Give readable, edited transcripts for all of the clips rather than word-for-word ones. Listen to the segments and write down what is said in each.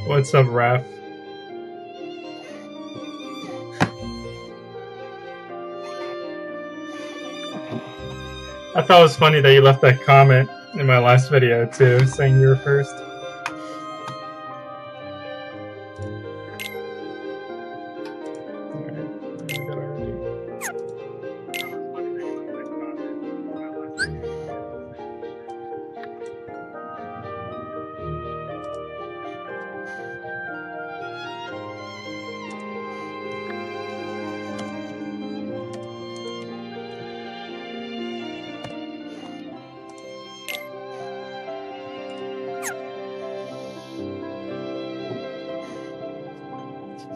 What's up, Raph? I thought it was funny that you left that comment in my last video too, saying you were first.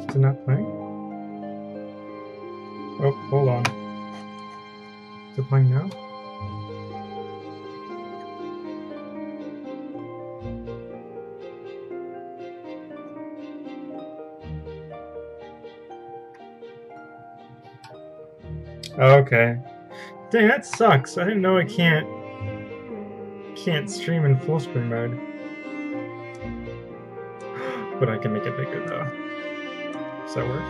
Is it not playing? Oh, hold on. Is it playing now? Oh, okay. Dang, that sucks. I didn't know I can't stream in full screen mode. But I can make it bigger though. Does that work?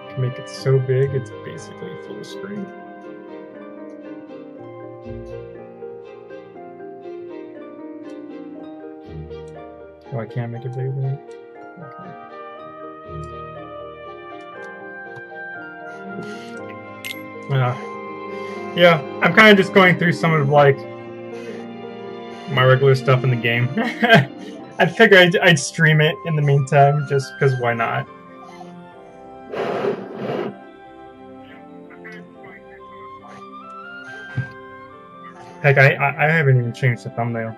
I can make it so big it's basically full screen. Oh, I can't make it bigger than it? Okay. Yeah, I'm kind of just going through some of like my regular stuff in the game. I figured I'd stream it in the meantime, just because why not? Heck, I haven't even changed the thumbnail.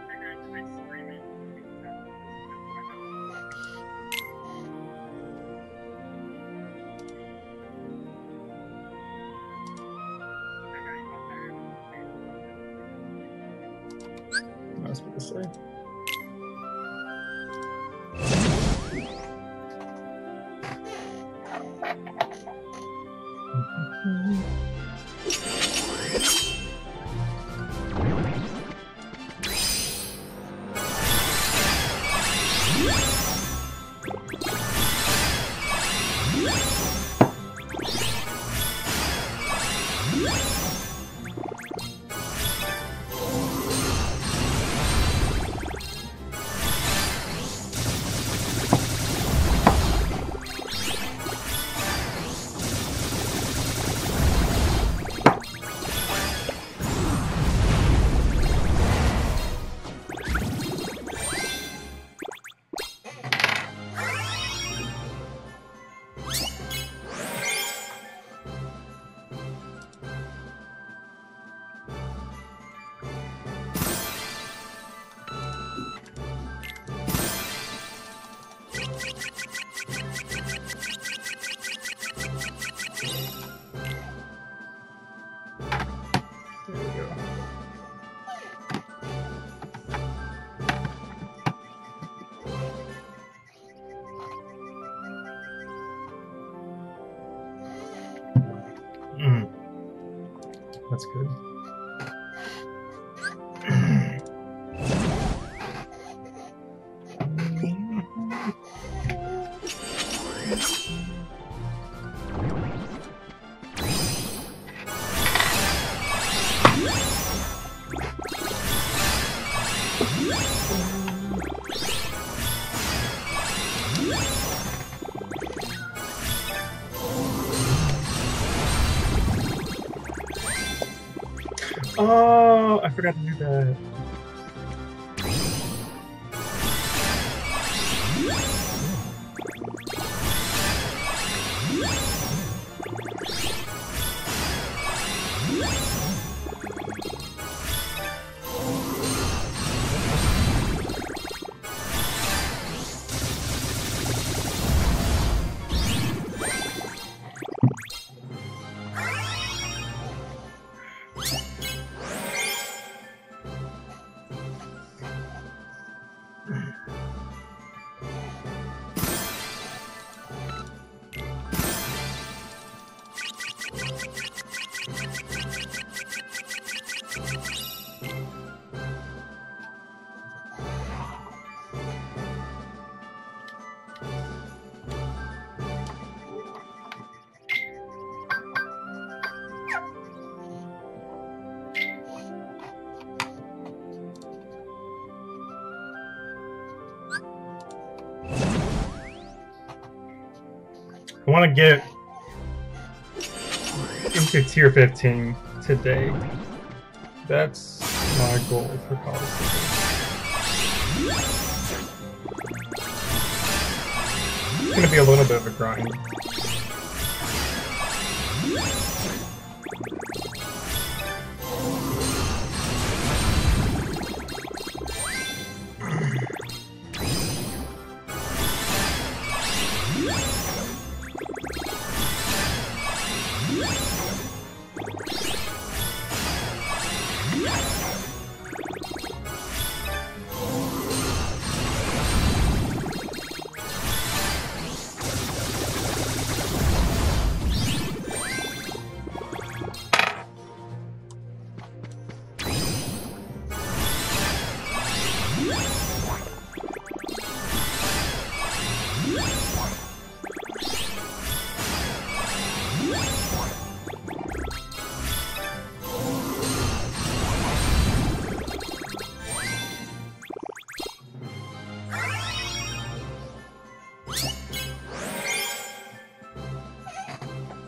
I was about to say. That's good. Oh, I forgot to do that. I want to get into tier 15 today. That's my goal for college. It's going to be a little bit of a grind.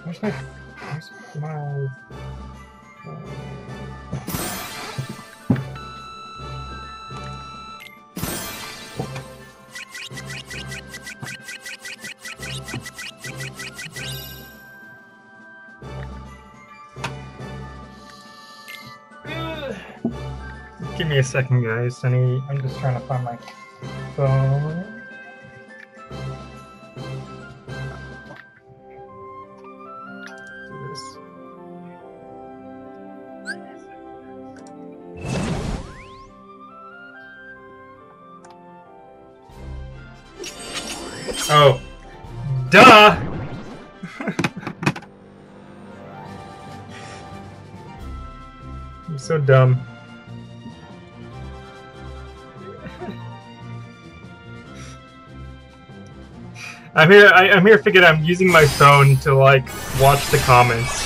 Where's my Give me a second, guys. I'm just trying to find my phone. Oh, duh! I'm so dumb. I'm here thinking I'm using my phone to, like, watch the comments.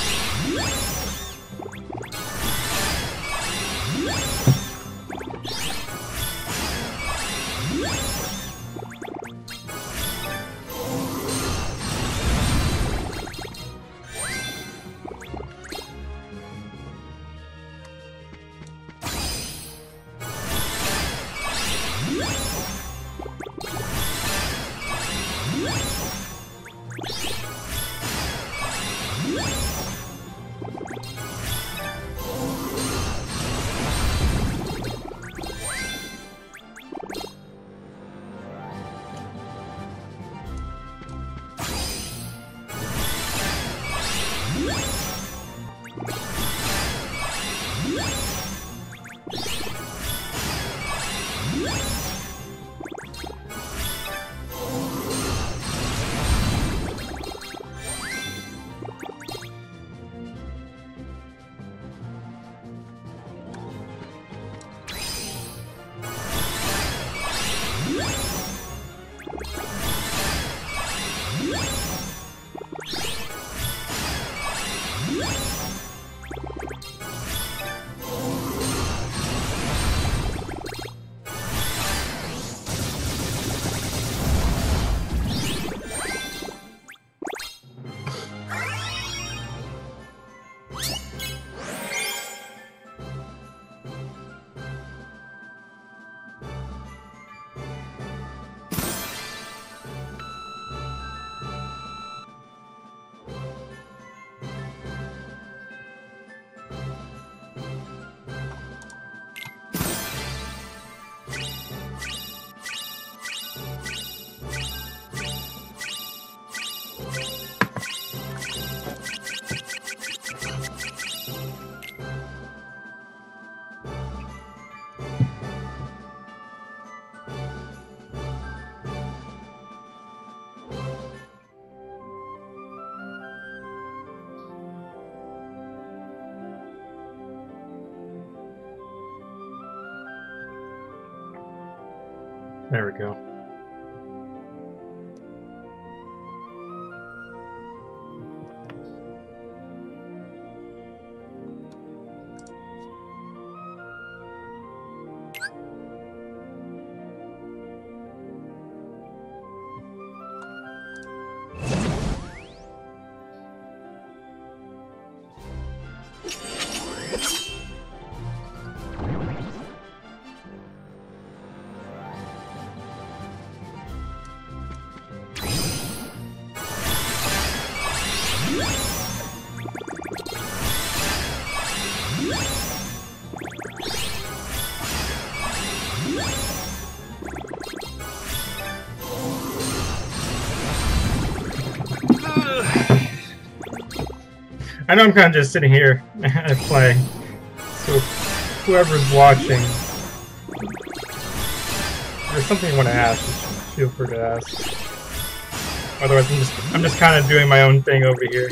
There we go. I know I'm kind of just sitting here playing, so whoever's watching, if there's something you want to ask, just feel free to ask. Otherwise, I'm just kind of doing my own thing over here.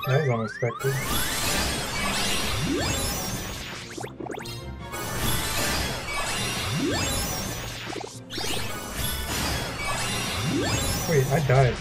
That was unexpected. Wait, I died.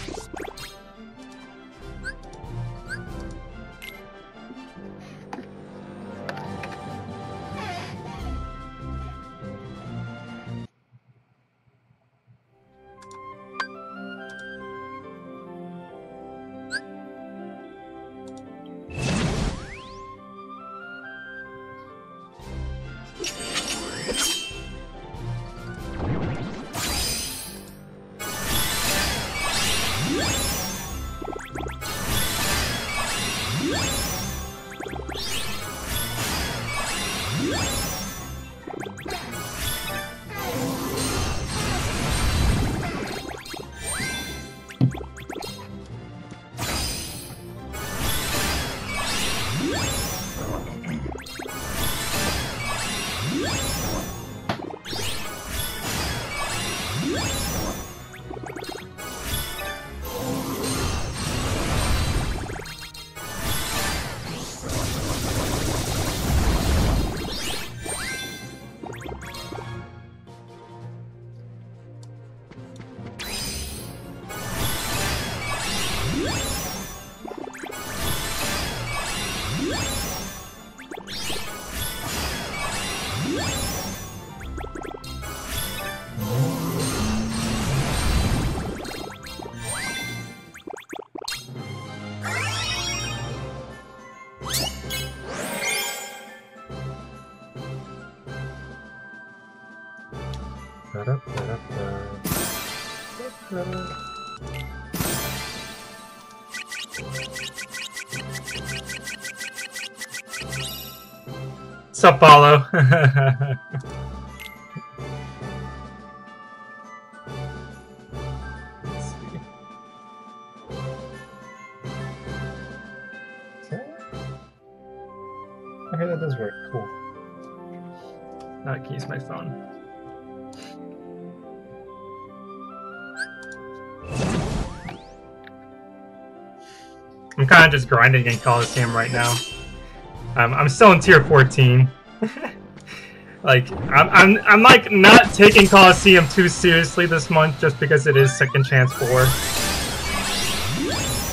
Sup, Paulo? Okay, that does work. Cool. Now I can use my phone. I'm kind of just grinding in Coliseum right now. I'm still in tier 14. Like I'm like not taking Coliseum too seriously this month just because it is Second Chance 4.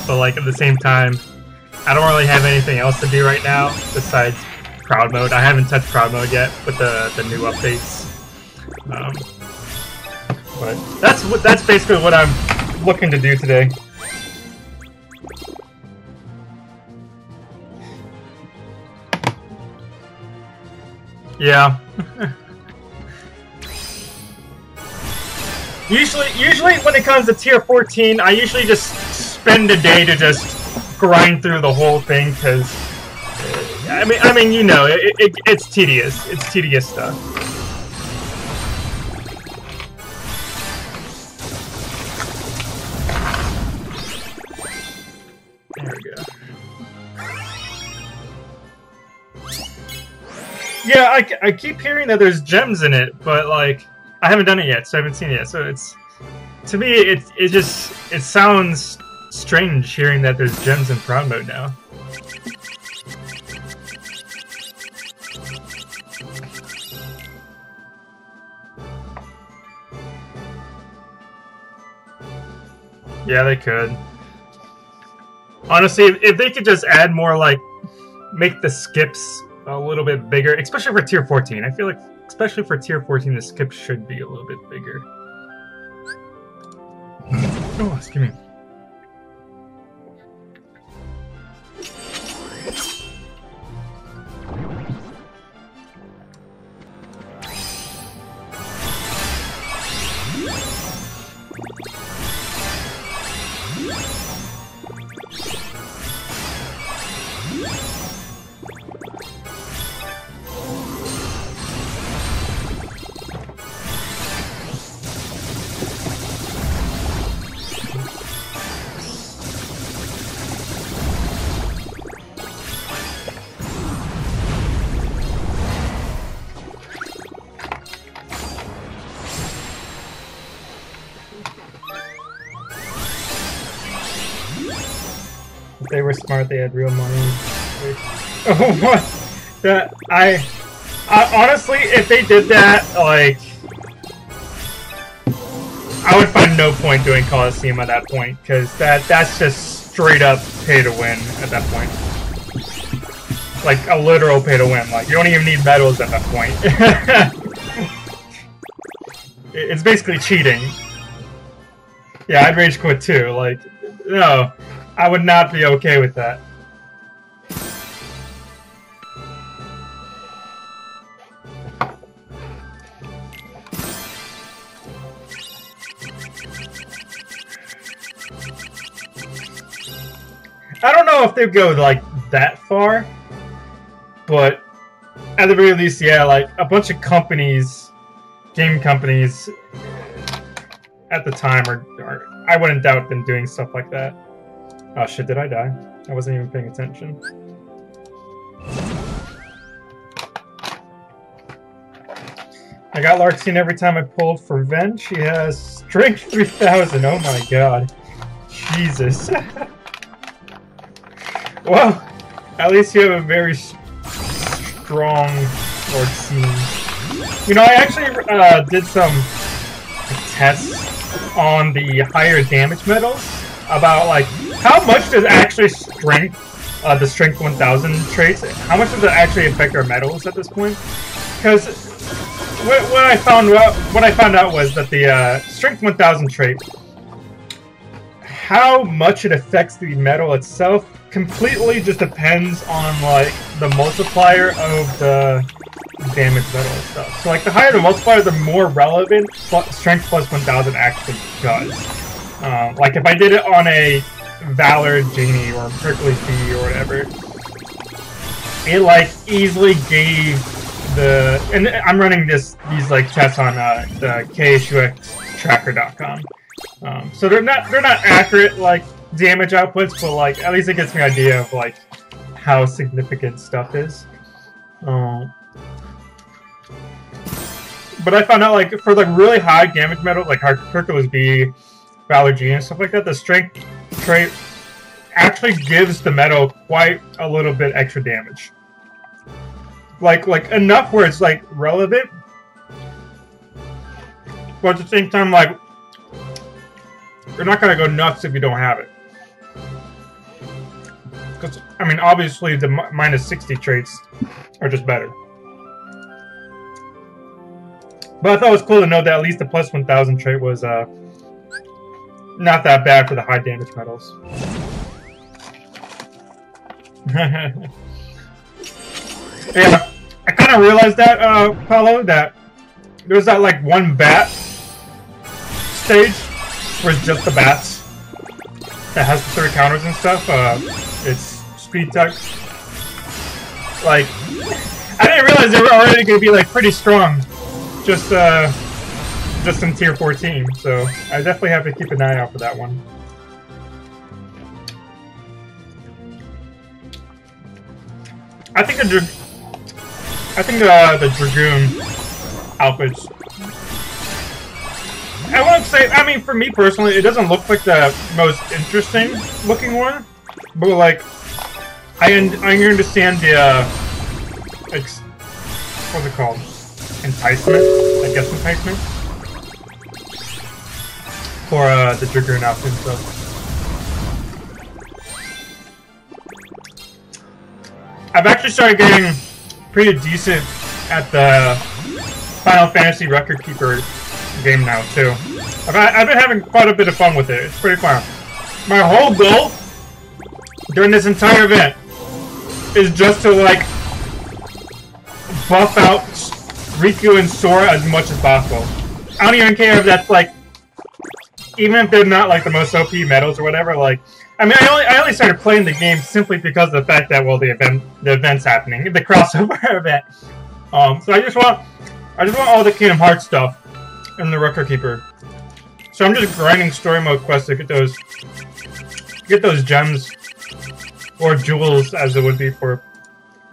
But like at the same time, I don't really have anything else to do right now besides Proud Mode. I haven't touched Proud Mode yet with the new updates. But that's basically what I'm looking to do today. Yeah. Usually when it comes to tier 14, I usually just spend a day to just grind through the whole thing because I mean you know it's tedious. It's tedious stuff. There we go. Yeah, I keep hearing that there's gems in it, but like I haven't done it yet, so I haven't seen it yet. So it's to me it sounds strange hearing that there's gems in Proud Mode now. Yeah, they could. Honestly, if they could just add more, like, make the skips a little bit bigger, especially for tier 14. I feel like, especially for tier 14, the skips should be a little bit bigger. Oh, excuse me. If they were smart, they had real money. Oh, what? That I honestly, if they did that, like, I would find no point doing Coliseum at that point, because that's just straight up pay to win at that point. Like a literal pay to win. Like you don't even need medals at that point. It's basically cheating. Yeah, I'd rage quit too. Like, no. I would not be okay with that. I don't know if they'd go like that far, but at the very least, yeah, like a bunch of companies, game companies at the time are I wouldn't doubt them doing stuff like that. Oh shit, did I die? I wasn't even paying attention. I got Larkstein every time I pulled for Ven. She has Strength 3000. Oh my god. Jesus. Well, at least you have a very strong Larkstein. You know, I actually did some tests on the higher damage medals about like how much does actually strength, the Strength 1000 traits, how much does it actually affect our medals at this point? Because what I found out was that the Strength 1000 trait, how much it affects the medal itself, completely just depends on like the multiplier of the damage medal itself. So like the higher the multiplier, the more relevant Strength plus 1000 actually does. Like if I did it on a Valor Genie or Hercules B or whatever, it like easily gave the, and I'm running these like tests on the KSUXtracker.com. So they're not accurate like damage outputs, but like at least it gets me an idea of like how significant stuff is. But I found out like for like really high damage medals like Hercules B, Valor G and stuff like that, the strength trait actually gives the medal quite a little bit extra damage. Like enough where it's like relevant, but at the same time, like you're not gonna go nuts if you don't have it. Because I mean, obviously the minus 60 traits are just better. But I thought it was cool to know that at least the plus 1000 trait was not that bad for the high damage medals. Yeah, I kind of realized that, Paulo, that there's that like one bat stage where it's just the bats that has the 3 counters and stuff. It's speed tech. Like, I didn't realize they were already going to be like pretty strong, just in tier 14. So I definitely have to keep an eye out for that one. I think the Dragoon outfits. I won't say. I mean, for me personally, it doesn't look like the most interesting looking one, but like, I understand the what's it called? Enticement, I guess enticement for the Dragoon outfit. So. I've actually started getting pretty decent at the Final Fantasy Record Keeper game now, too. I've been having quite a bit of fun with it. It's pretty fun. My whole goal during this entire event is just to, like, buff out Riku and Sora as much as possible. I don't even care if that's, like, even if they're not, like, the most OP medals or whatever, like, I mean, I only started playing the game simply because of the fact that, well, the event's happening, the crossover event. So I just want all the Kingdom Hearts stuff in the Record Keeper. So I'm just grinding story mode quests to get those gems or jewels, as it would be for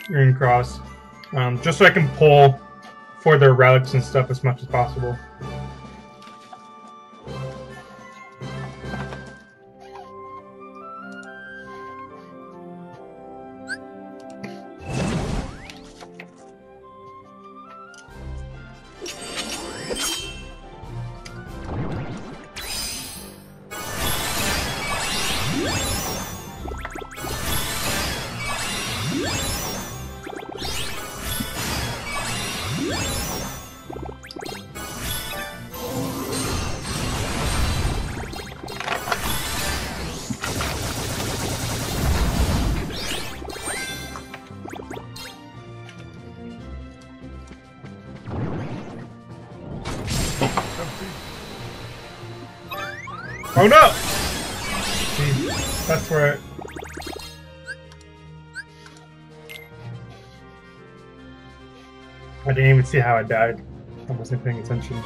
Green Cross, just so I can pull for their relics and stuff as much as possible. Oh no! See, that's where I didn't even see how I died. I wasn't paying attention.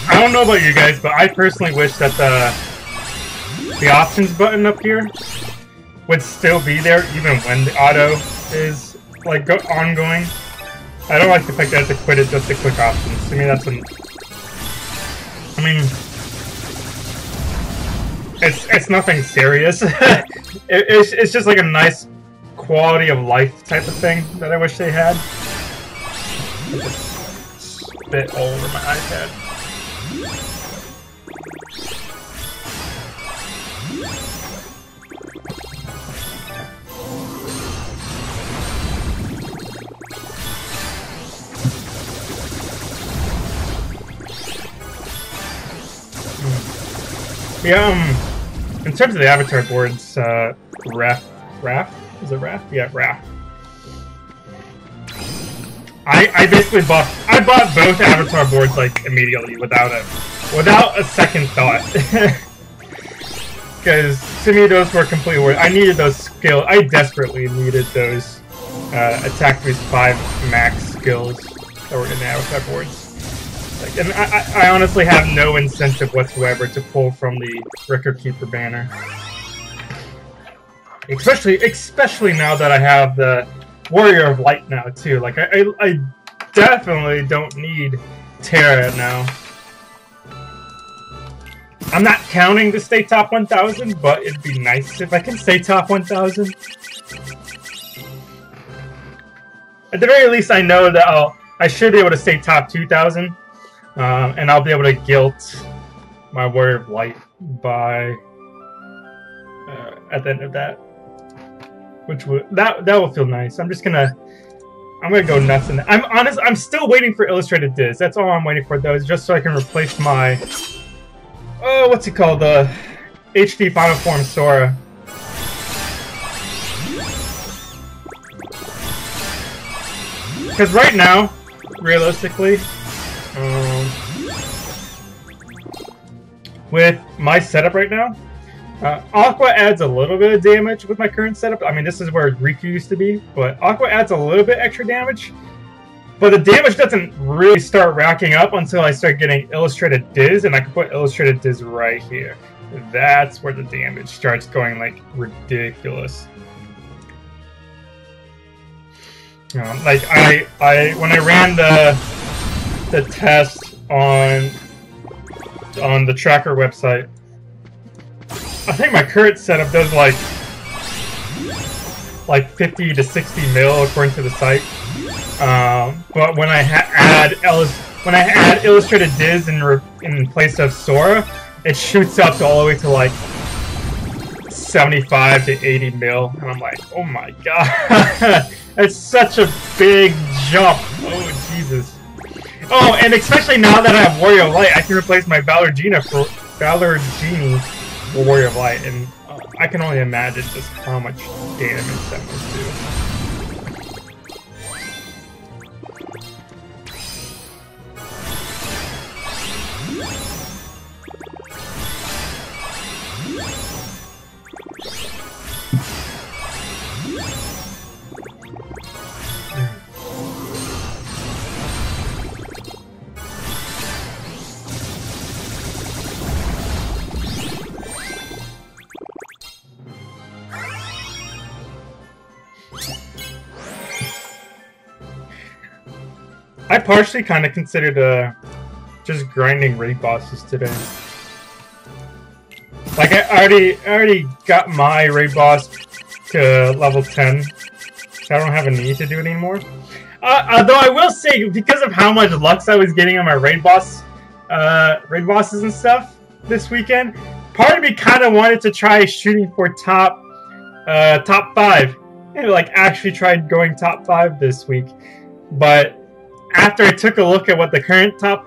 I don't know about you guys, but I personally wish that the options button up here would still be there even when the auto is like ongoing. I don't like the fact that I have to quit it just to click options. To me, that's an. I mean, it's nothing serious. it's just like a nice quality of life type of thing that I wish they had. I just spit all over my iPad. Yeah, in terms of the avatar boards, Raph? Is it Raph? Yeah, Raph. I basically bought both avatar boards like immediately without a second thought. Because to me those were completely worth. I needed those skills. I desperately needed those attack boost 5 max skills that were in the avatar boards. Like, and I honestly have no incentive whatsoever to pull from the Record Keeper banner. Especially now that I have the Warrior of Light now too. Like I definitely don't need Terra now. I'm not counting to stay top 1,000, but it'd be nice if I can stay top 1,000. At the very least, I know that I should be able to stay top 2,000, and I'll be able to guilt my Warrior of Light by at the end of that, which would that will feel nice. I'm gonna go nuts in that. I'm still waiting for Illustrated Diz. That's all I'm waiting for, though, is just so I can replace my what's it called, the HD Final Form Sora. Because right now, realistically, with my setup right now, Aqua adds a little bit of damage with my current setup. I mean, this is where Riku used to be, but Aqua adds a little bit extra damage. But the damage doesn't really start racking up until I start getting Illustrated Diz, and I can put Illustrated Diz right here. That's where the damage starts going, like, ridiculous. Like when I ran the test on the tracker website, I think my current setup does like 50 to 60 mil according to the site. But when I add Illustrated Diz in place of Sora, it shoots up all the way to like 75 to 80 mil, and I'm like, oh my god, that's such a big jump. Oh Jesus. Oh, and especially now that I have Warrior of Light, I can replace my Valor-Genie for Warrior of Light, and I can only imagine just how much damage that must do. I partially kind of considered just grinding raid bosses today. Like I already got my raid boss to level 10, so I don't have a need to do it anymore. Although I will say, because of how much Lux I was getting on my raid bosses and stuff this weekend, part of me kind of wanted to try shooting for top 5. And like actually tried going top 5 this week, but after I took a look at what the current top,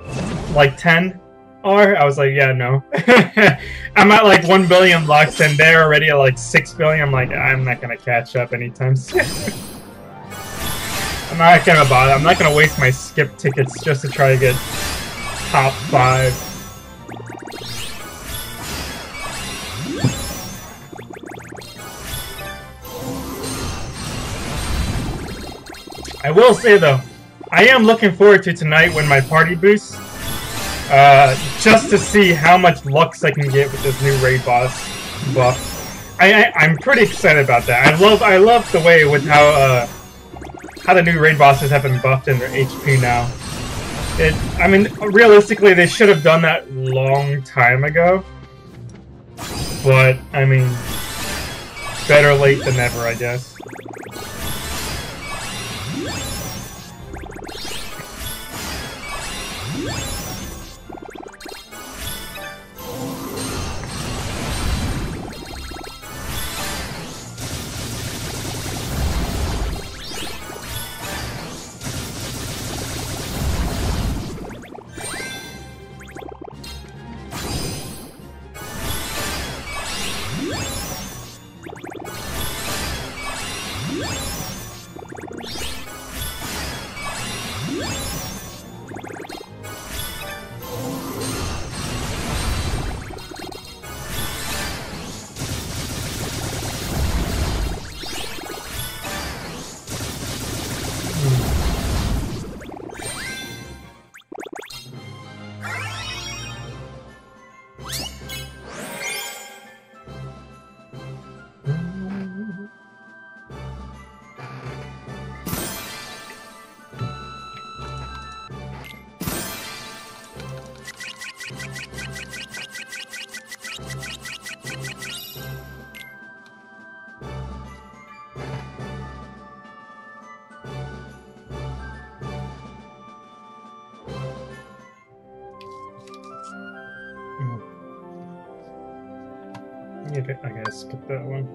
like, 10 are, I was like, yeah, no. I'm at, like, 1 billion Lux, and they're already at, like, 6 billion. I'm like, I'm not gonna catch up anytime soon. I'm not gonna bother. I'm not gonna waste my skip tickets just to try to get top 5. I will say, though, I am looking forward to tonight when my party boosts, just to see how much Lux I can get with this new raid boss buff. I'm pretty excited about that. I love the way with how the new raid bosses have been buffed in their HP now. I mean, realistically, they should have done that long time ago. But I mean, better late than never, I guess. Okay, I gotta skip that one.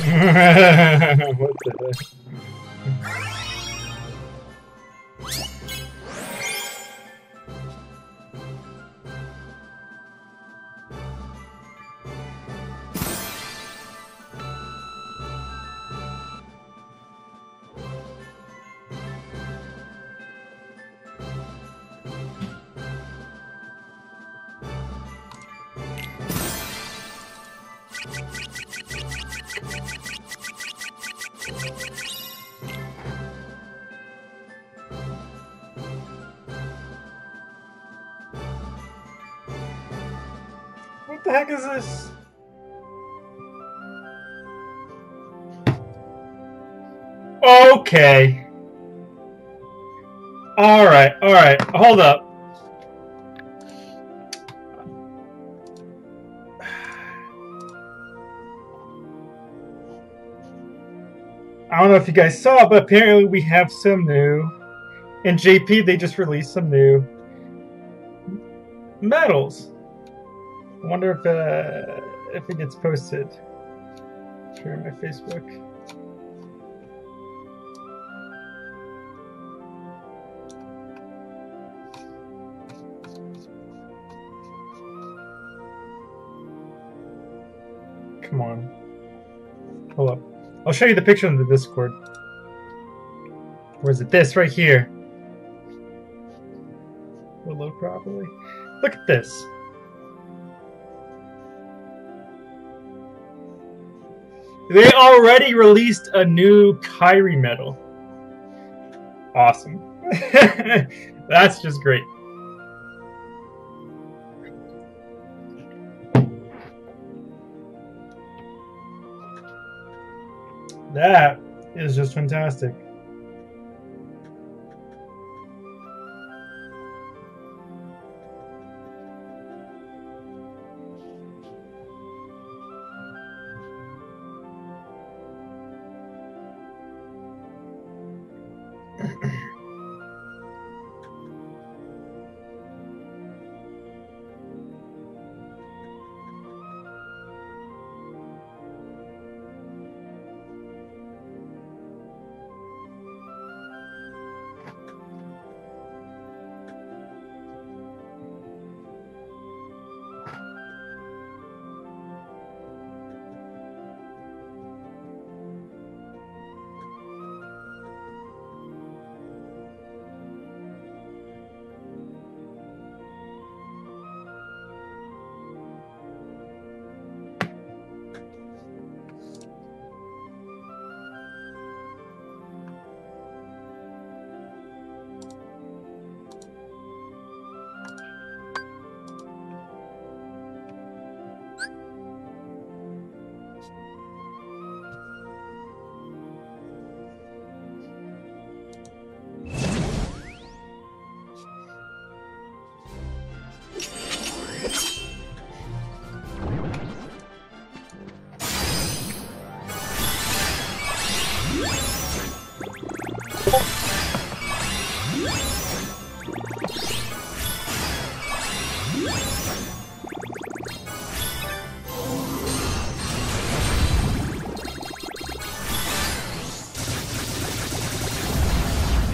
What the heck? What the heck is this? Okay. Alright, hold up. I don't know if you guys saw, but apparently we have some new. In JP, they just released some new medals. I wonder if it gets posted here on my Facebook. Come on. Hold up. I'll show you the picture on the Discord. Or is it this right here? Will it load properly? Look at this. They already released a new Kyrie medal. Awesome. That's just great. That is just fantastic.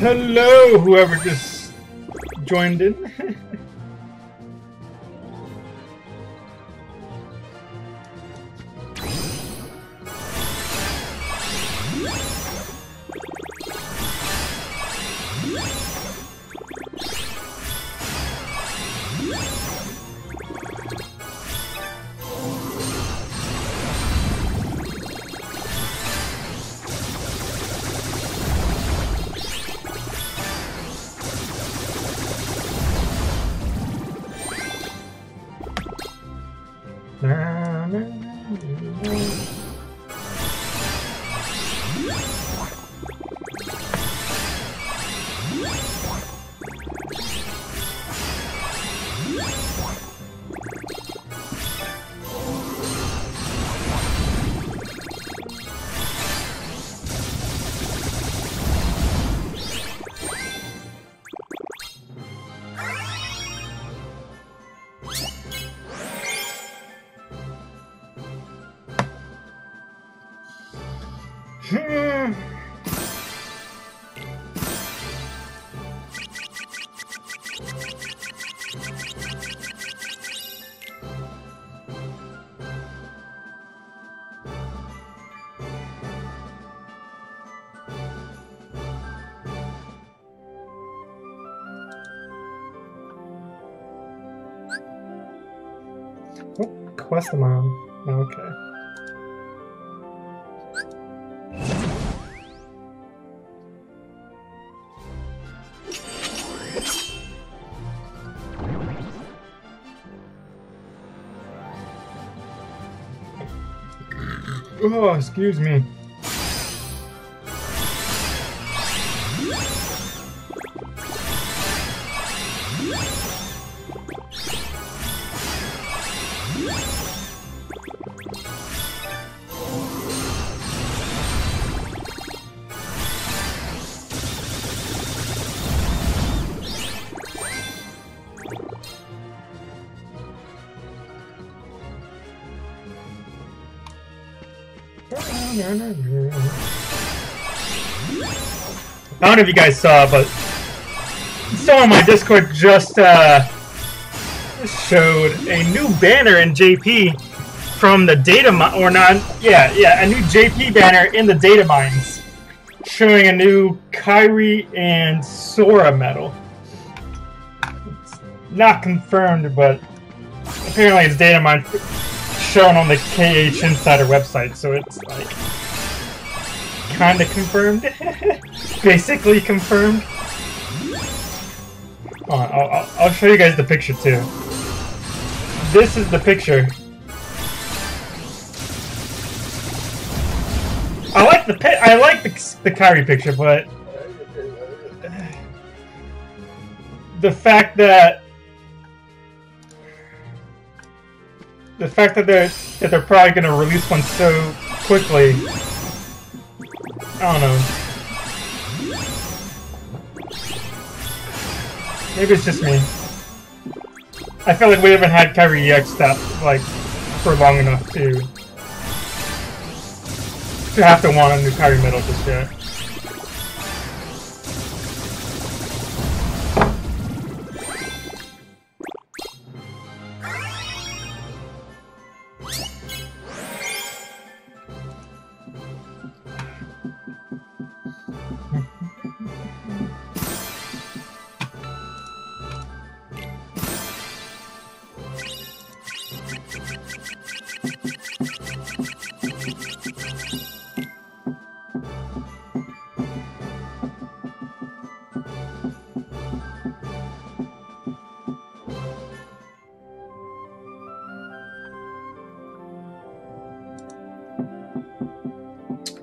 Hello, whoever just joined in. Quest them on. Okay. Oh, excuse me. I don't know if you guys saw, but someone on my Discord just showed a new banner in JP from the data mine, or not? Yeah, a new JP banner in the data mines, showing a new Kyrie and Sora medal. It's not confirmed, but apparently it's data mine shown on the KH Insider website, so it's like kind of confirmed. Basically confirmed. I'll show you guys the picture too. This is the picture. I like the Kyrie picture, but the fact that they're probably going to release one so quickly, I don't know. Maybe it's just me. I feel like we haven't had Kyrie EX stuff like for long enough to have to want a new Kyrie medal just yet.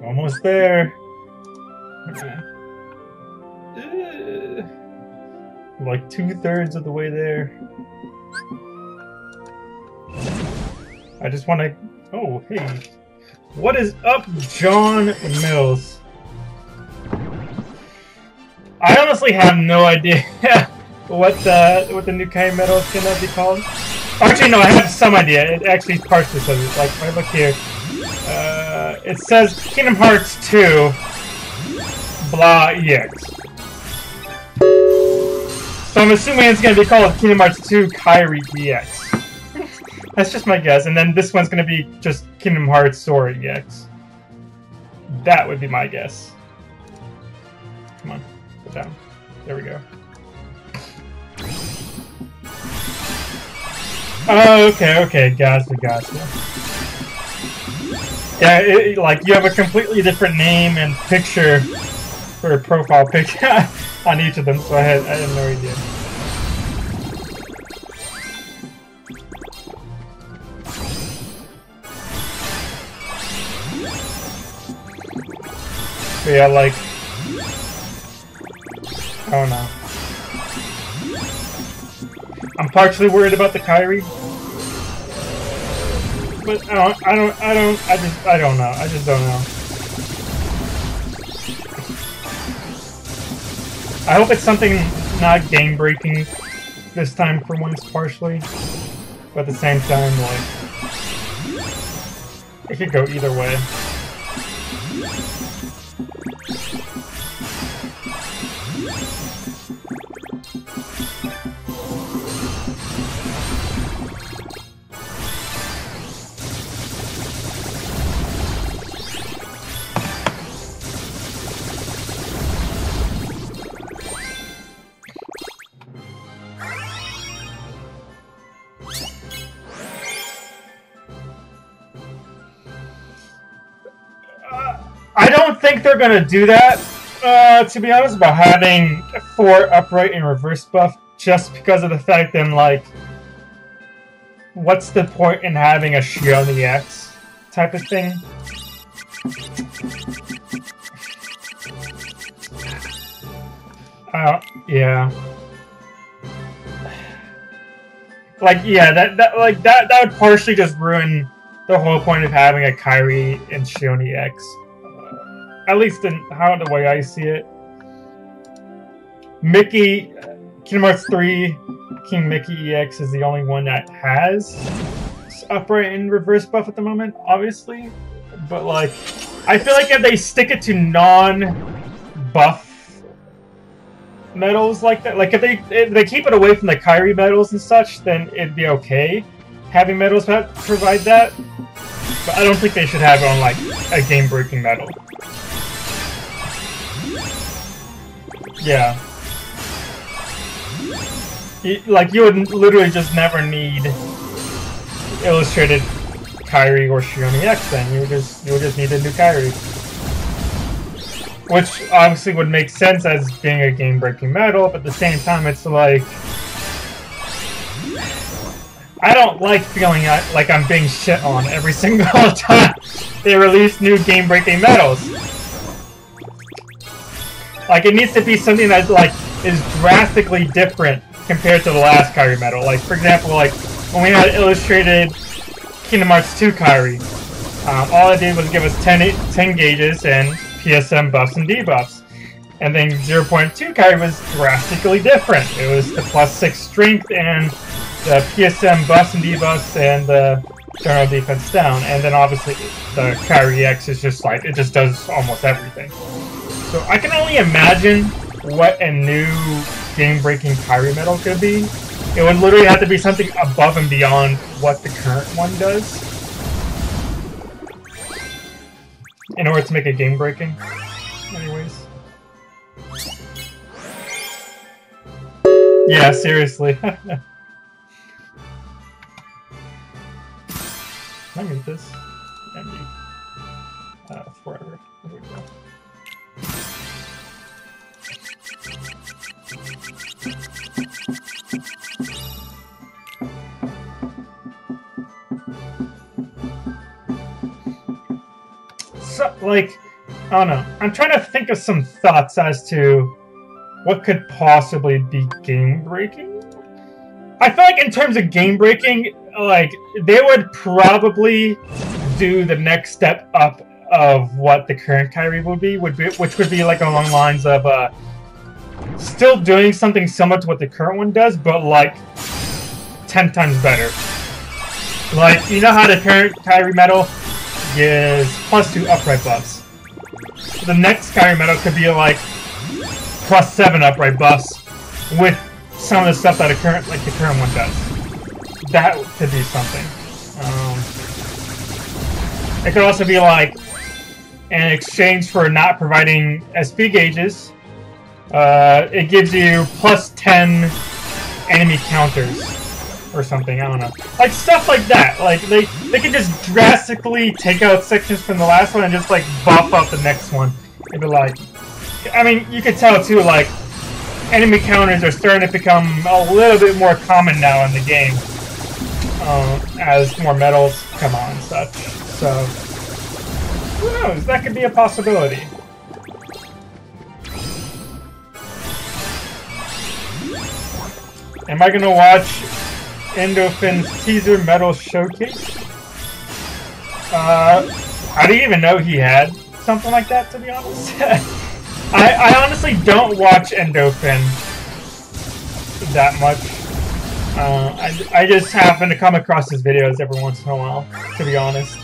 Almost there. Like 2/3 of the way there. I just want to. Oh, hey. What is up, John Mills? I honestly have no idea what the new Kyrie medal is gonna be called. Actually, no, I have some idea. It actually partially says it. Like, if I look here, it says Kingdom Hearts 2 blah EX. So I'm assuming it's going to be called Kingdom Hearts 2 Kairi EX. That's just my guess. And then this one's going to be just Kingdom Hearts Sora EX. That would be my guess. Come on, put down. There we go. Oh, okay, gotcha. Yeah, like, you have a completely different name and picture for a profile picture on each of them, so I had no idea. But yeah, like, I don't know. I'm partially worried about the Kairi, but I don't know. I just don't know. I hope it's something not game-breaking this time for once, partially. But at the same time, like, it could go either way. I don't think they're gonna do that, to be honest, about having 4 upright and reverse buff, just because of the fact that, like, what's the point in having a Shioni X type of thing? Yeah. Like, yeah, that would partially just ruin the whole point of having a Kairi and Shioni X. At least in the way I see it. Mickey, Kingdom Hearts 3, King Mickey EX is the only one that has upright and reverse buff at the moment, obviously. But, like, I feel like if they stick it to non-buff medals like that, like if they keep it away from the Kairi medals and such, then it'd be okay having medals that provide that. But I don't think they should have it on, like, a game-breaking medal. Yeah. Like, you would literally just never need illustrated Kairi or Shioni X then. You would just need a new Kairi. Which obviously would make sense as being a game-breaking medal, but at the same time it's like, I don't like feeling like I'm being shit on every single time they release new game-breaking medals. Like, it needs to be something that, like, is drastically different compared to the last Kairi medal. Like, for example, like, when we had illustrated Kingdom Hearts 2 Kairi, all it did was give us 10 gauges and PSM buffs and debuffs. And then 0.2 Kairi was drastically different. It was the +6 strength and the PSM buffs and debuffs and the general defense down. And then obviously the Kairi X is just like, it just does almost everything. So I can only imagine what a new game-breaking Kairi medal could be. It would literally have to be something above and beyond what the current one does in order to make it game-breaking. Anyways. Yeah, seriously. Can I mute this? Yeah, mute. Forever. There we go. So, like, I don't know. I'm trying to think of some thoughts as to what could possibly be game-breaking. I feel like in terms of game-breaking, like, they would probably do the next step up of what the current Kairi would be, which would be, like, along the lines of, still doing something similar to what the current one does, but, like, 10 times better. Like, you know how the current Kairi medal is +2 upright buffs. The next Kairi medal could be, like, +7 upright buffs with some of the stuff that the current one does. That could be something. It could also be like in exchange for not providing SP gauges, it gives you plus 10 enemy counters or something. I don't know, like stuff like that. Like they can just drastically take out sections from the last one and just like buff up the next one. It'd be like, I mean, you could tell too, like enemy counters are starting to become a little bit more common now in the game as more medals come on and such. So who knows? That could be a possibility. Am I gonna watch Endophin's teaser medal showcase? I didn't even know he had something like that, to be honest. I honestly don't watch Endophin that much. I just happen to come across his videos every once in a while, to be honest.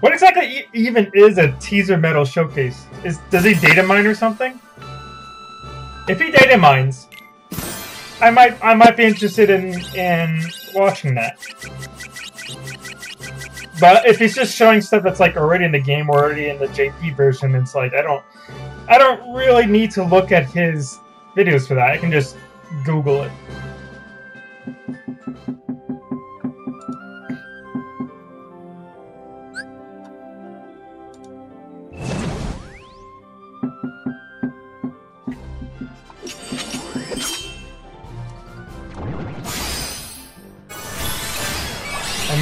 What exactly even is a teaser medal showcase? Does he data mine or something? If he data mines, I might be interested in watching that. But if he's just showing stuff that's like already in the game, or already in the JP version, it's like I don't really need to look at his videos for that. I can just Google it.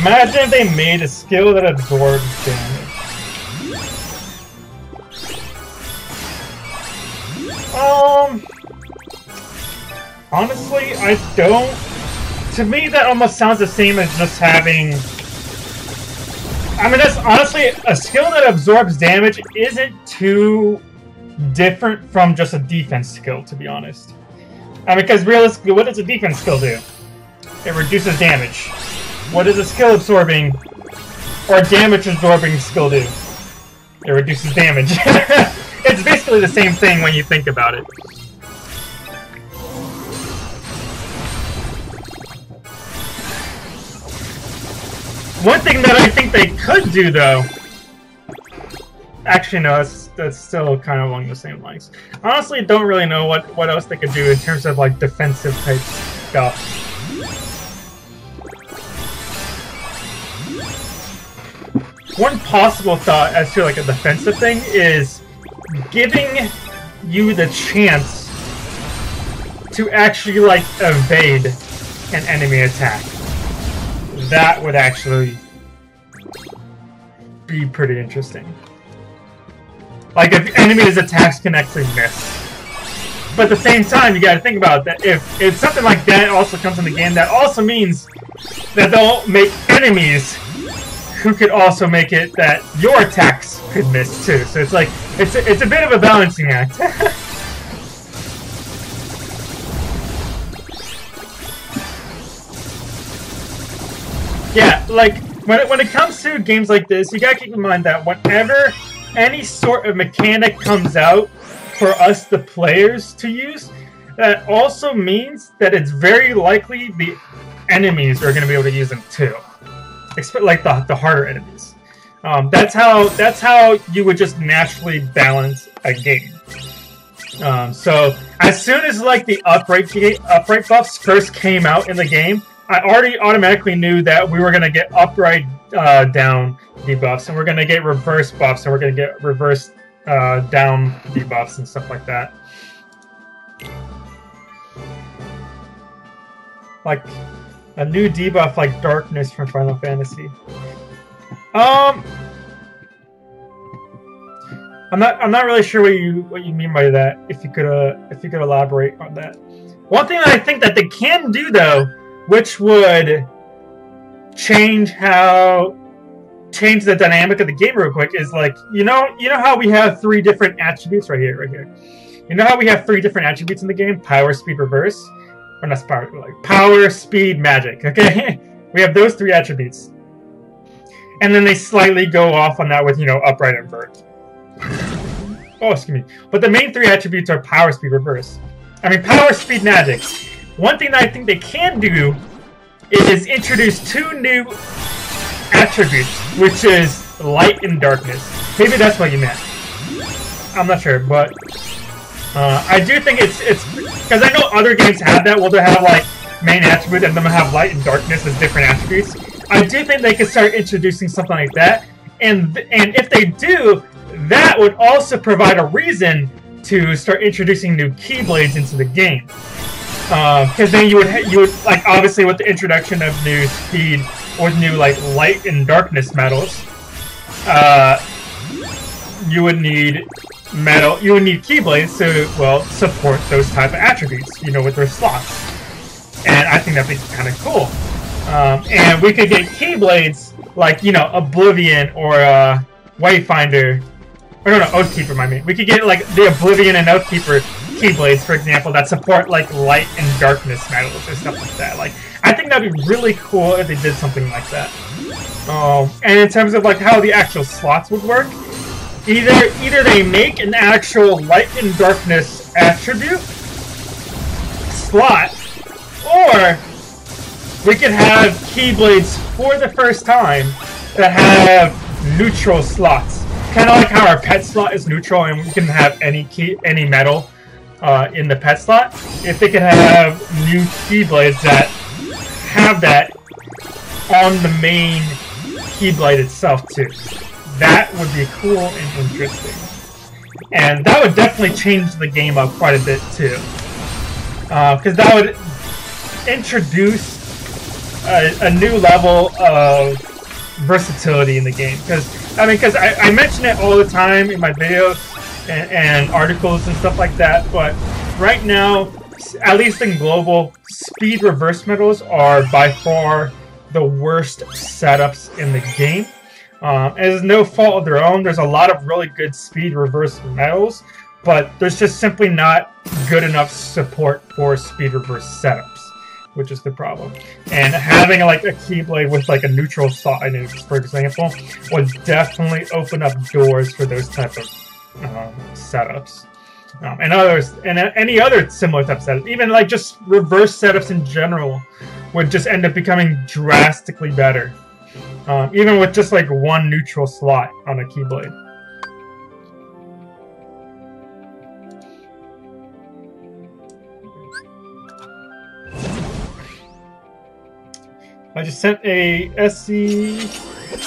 Imagine if they made a skill that absorbs damage. Honestly, I don't. To me, that almost sounds the same as just having. I mean, that's honestly a skill that absorbs damage isn't too different from just a defense skill, to be honest. I mean, because realistically, what does a defense skill do? It reduces damage. What does a skill absorbing or damage absorbing skill do? It reduces damage. It's basically the same thing when you think about it. One thing that I think they could do, though... Actually, no, that's still kind of along the same lines. Honestly, don't really know what else they could do in terms of, like, defensive type stuff. One possible thought as to like a defensive thing is giving you the chance to actually like evade an enemy attack. That would actually be pretty interesting. Like if enemies' attacks can actually miss. But at the same time, you gotta think about that. If something like that also comes in the game, that also means that they'll make enemies who could also make it that your attacks could miss too. So it's like it's a bit of a balancing act. Yeah, like when it comes to games like this, you gotta keep in mind that whenever any sort of mechanic comes out for us, the players, to use, that also means that it's very likely the enemies are gonna be able to use them too. Like the harder enemies. That's how you would just naturally balance a game. So as soon as like the upright buffs first came out in the game, I already automatically knew that we were gonna get upright down debuffs, and we're gonna get reverse buffs, and we're gonna get reverse down debuffs and stuff like that. Like a new debuff like Darkness from Final Fantasy. I'm not really sure what you mean by that. If you could elaborate on that. One thing that I think that they can do though, which would change the dynamic of the game real quick, is like you know how we have 3 different attributes right here. You know how we have 3 different attributes in the game: power, speed, reverse. Or not power, like power, speed, magic, okay? We have those 3 attributes. And then they slightly go off on that with, upright and vert. Oh, excuse me. But the main three attributes are power, speed, reverse. I mean, power, speed, magic. One thing that I think they can do is introduce 2 new attributes, which is light and darkness. Maybe that's what you meant. I'm not sure, but I do think it's because I know other games have that. Well, they have like main attribute and then have light and darkness as different attributes. I do think they could start introducing something like that, and if they do, that would also provide a reason to start introducing new Keyblades into the game. Because then you would like, obviously with the introduction of new speed or new like light and darkness medals, you would need Keyblades to, well, support those type of attributes, you know, with their slots. And I think that'd be kind of cool. And we could get Keyblades like, you know, Oblivion or Wayfinder. Or no, Oathkeeper, I mean. We could get like the Oblivion and Oathkeeper Keyblades, for example, that support like light and darkness medals or stuff like that. Like, I think that'd be really cool if they did something like that. And in terms of like how the actual slots would work, either they make an actual light and darkness attribute slot, or we could have Keyblades for the first time that have neutral slots. Kind of like how our pet slot is neutral and we can have any medal in the pet slot. If they could have new Keyblades that have that on the main Keyblade itself too. That would be cool and interesting. And that would definitely change the game up quite a bit too. Because that would introduce a new level of versatility in the game. Because I mention it all the time in my videos and articles and stuff like that, but right now, at least in global, speed reverse medals are by far the worst setups in the game. It's no fault of their own. There's a lot of really good speed reverse medals, but there's just simply not good enough support for speed reverse setups, which is the problem. And having like a Keyblade with like a neutral slot in it, for example, would definitely open up doors for those type of setups. And any other similar type of setup, even like just reverse setups in general, would just end up becoming drastically better. Even with just like one neutral slot on a Keyblade. I just sent a SC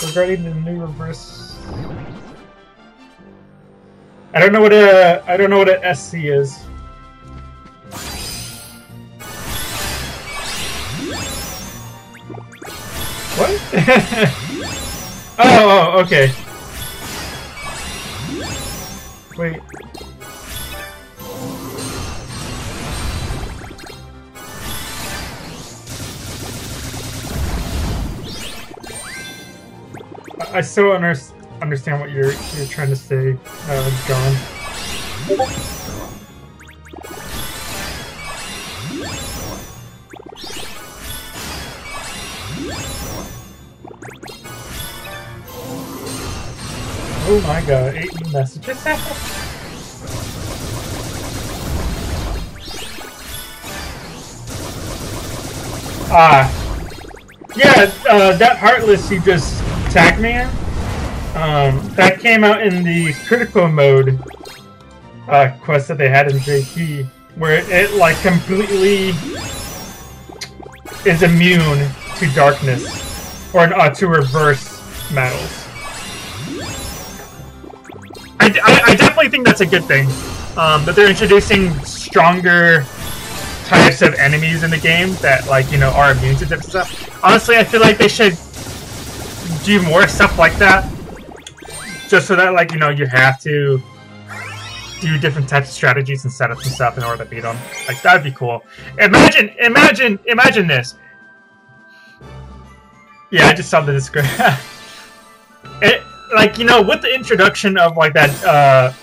regarding the new reverse. I don't know what a SC is. What? oh, okay. Wait. I still understand what you're trying to say, John. Oh my god, 8 new messages. Yeah, that Heartless you just tagged me in, that came out in the critical mode quest that they had in JP, where it like completely is immune to darkness, or to reverse medals. I definitely think that's a good thing, that they're introducing stronger types of enemies in the game that, like, you know, are immune to different stuff. Honestly, I feel like they should do more stuff like that, just so that, like, you know, you have to do different types of strategies and setups and stuff in order to beat them. Like, that'd be cool. Imagine this. Yeah, I just saw the description. Like, you know, with the introduction of like that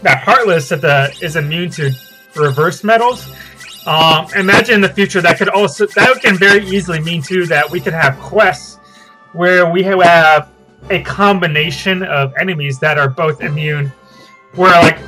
Heartless that is immune to reverse medals, imagine in the future that can very easily mean too that we could have quests where we have a combination of enemies that are both immune where like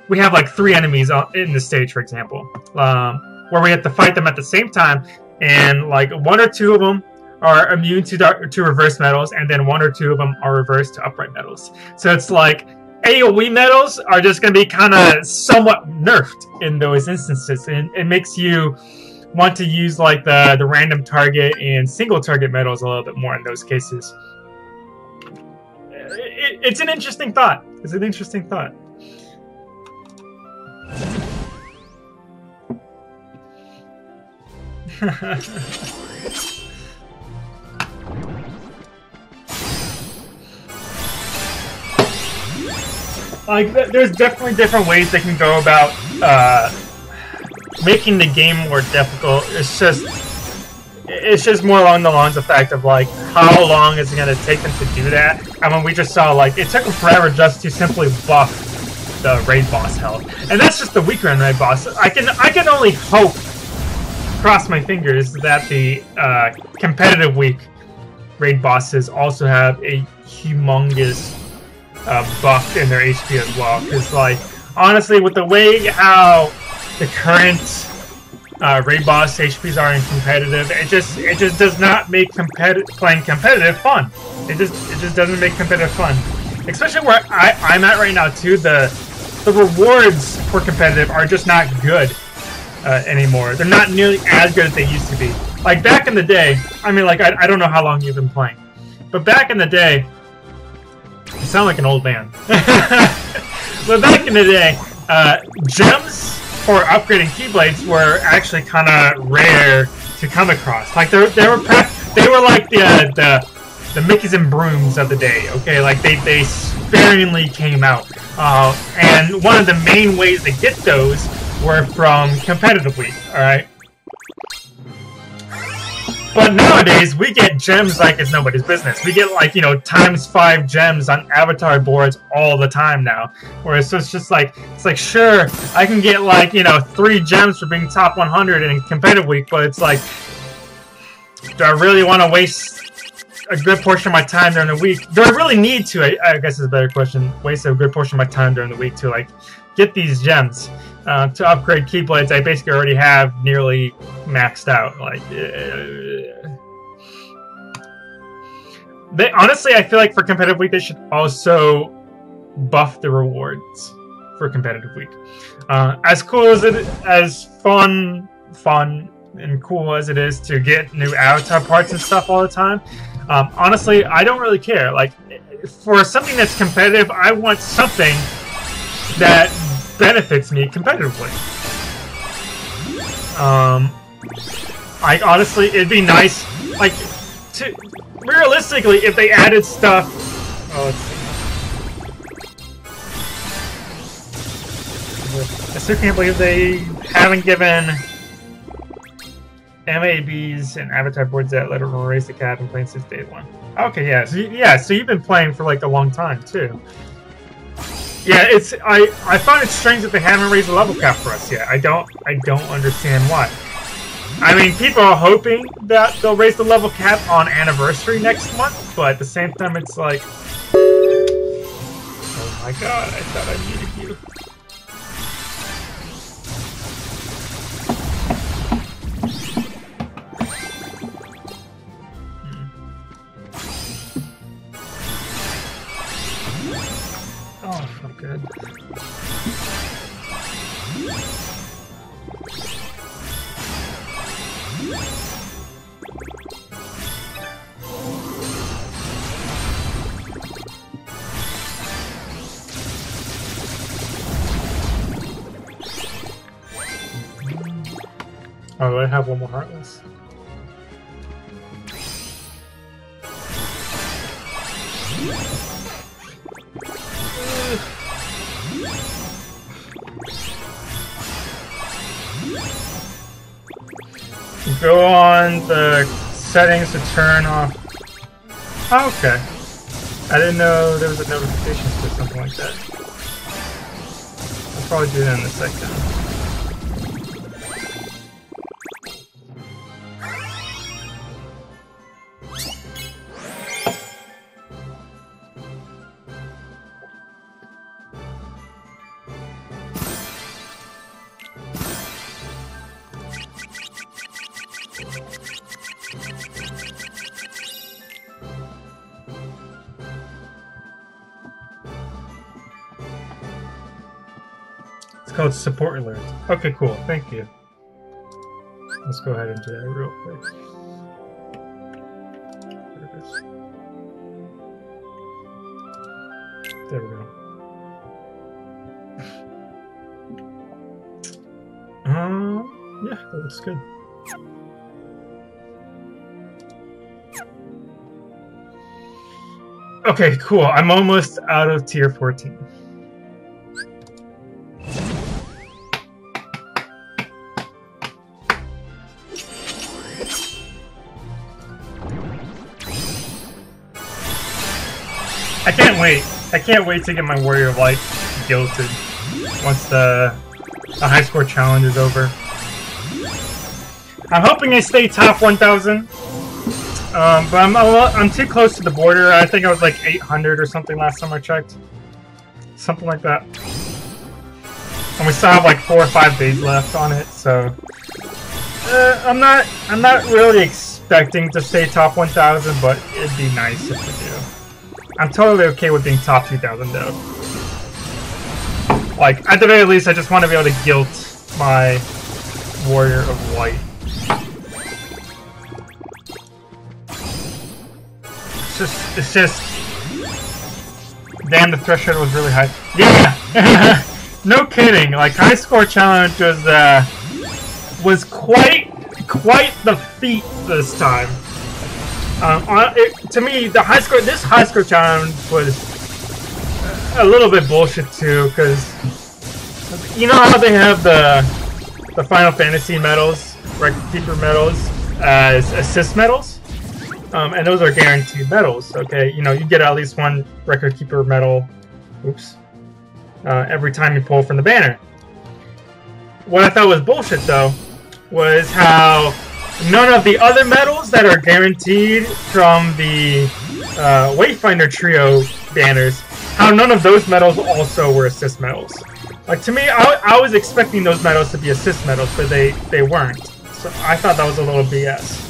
we have like 3 enemies in the stage, for example, where we have to fight them at the same time, and like 1 or 2 of them are immune to reverse metals, and then 1 or 2 of them are reversed to upright metals. So it's like AoE metals are just going to be kind of somewhat nerfed in those instances, and it makes you want to use like the random target and single target metals a little bit more in those cases. It's an interesting thought. It's an interesting thought. Like, there's definitely different ways they can go about making the game more difficult. It's just more along the lines of fact of like how long is it going to take them to do that. I mean, we just saw like it took them forever just to simply buff the raid boss health, and that's just the weaker end raid boss. I can only hope, cross my fingers, that the competitive weak raid bosses also have a humongous buff in their HP as well. Because like honestly, with the way how the current raid boss HPs are in competitive, it just does not make playing competitive fun. It just doesn't make competitive fun. Especially where I'm at right now too. The rewards for competitive are just not good anymore. They're not nearly as good as they used to be. Like back in the day, I mean, like I don't know how long you've been playing, but back in the day, you sound like an old man. But back in the day, gems for upgrading Keyblades were actually kind of rare to come across. Like they were like the Mickeys and Brooms of the day. Okay, like they sparingly came out, and one of the main ways to get those were from competitive week. All right. But nowadays, we get gems like it's nobody's business. We get like, you know, ×5 gems on avatar boards all the time now. Whereas it's just like, sure, I can get like, you know, 3 gems for being top 100 in competitive week, but it's like, do I really want to waste a good portion of my time during the week? Do I really need to, I guess is a better question, waste a good portion of my time during the week to like get these gems? To upgrade Keyblades, I basically already have nearly maxed out. Like, honestly, I feel like for competitive week, they should also buff the rewards for competitive week. As cool as fun and cool as it is to get new avatar parts and stuff all the time, honestly, I don't really care. Like, for something that's competitive, I want something that benefits me competitively. I honestly, it'd be nice, like, to realistically, if they added stuff. Oh, let's see. I still can't believe they haven't given MABs and avatar boards that let them erase the cap and playing since day 1. Okay, yeah, so you've been playing for like a long time too. Yeah, I find it strange that they haven't raised the level cap for us yet. I don't understand why. I mean, people are hoping that they'll raise the level cap on anniversary next month, but at the same time, it's like, oh my god, I thought I needed you. Oh, felt good. Oh, I have one more Heartless. Go on the settings to turn off. Oh, okay. I didn't know there was a notification for something like that. I'll probably do that in a second. It's called support alert. Okay, cool. Thank you. Let's go ahead and do that real quick. There it is. There we go. Yeah, that looks good. Okay, cool. I'm almost out of tier 14. I can't wait. I can't wait to get my Warrior of Light guilted once the high score challenge is over. I'm hoping I stay top 1,000. But I'm too close to the border. I think I was like 800 or something last time I checked. Something like that. And we still have like 4 or 5 days left on it, so I'm not really expecting to stay top 1,000, but it'd be nice if we do. I'm totally okay with being top 2,000 though. Like, at the very least, I just want to be able to guilt my Warrior of Light. It's just damn, the threshold was really high. Yeah, no kidding. Like, high score challenge was quite the feat this time. To me, this high score challenge was a little bit bullshit too, because you know how they have the Final Fantasy medals, Record Keeper medals, as assist medals, and those are guaranteed medals. Okay, you know, you get at least one Record Keeper medal. Oops. Every time you pull from the banner. What I thought was bullshit though was how none of the other medals that are guaranteed from the Wayfinder Trio banners, how none of those medals also were assist medals. Like, to me, I was expecting those medals to be assist medals, but they weren't. So I thought that was a little BS.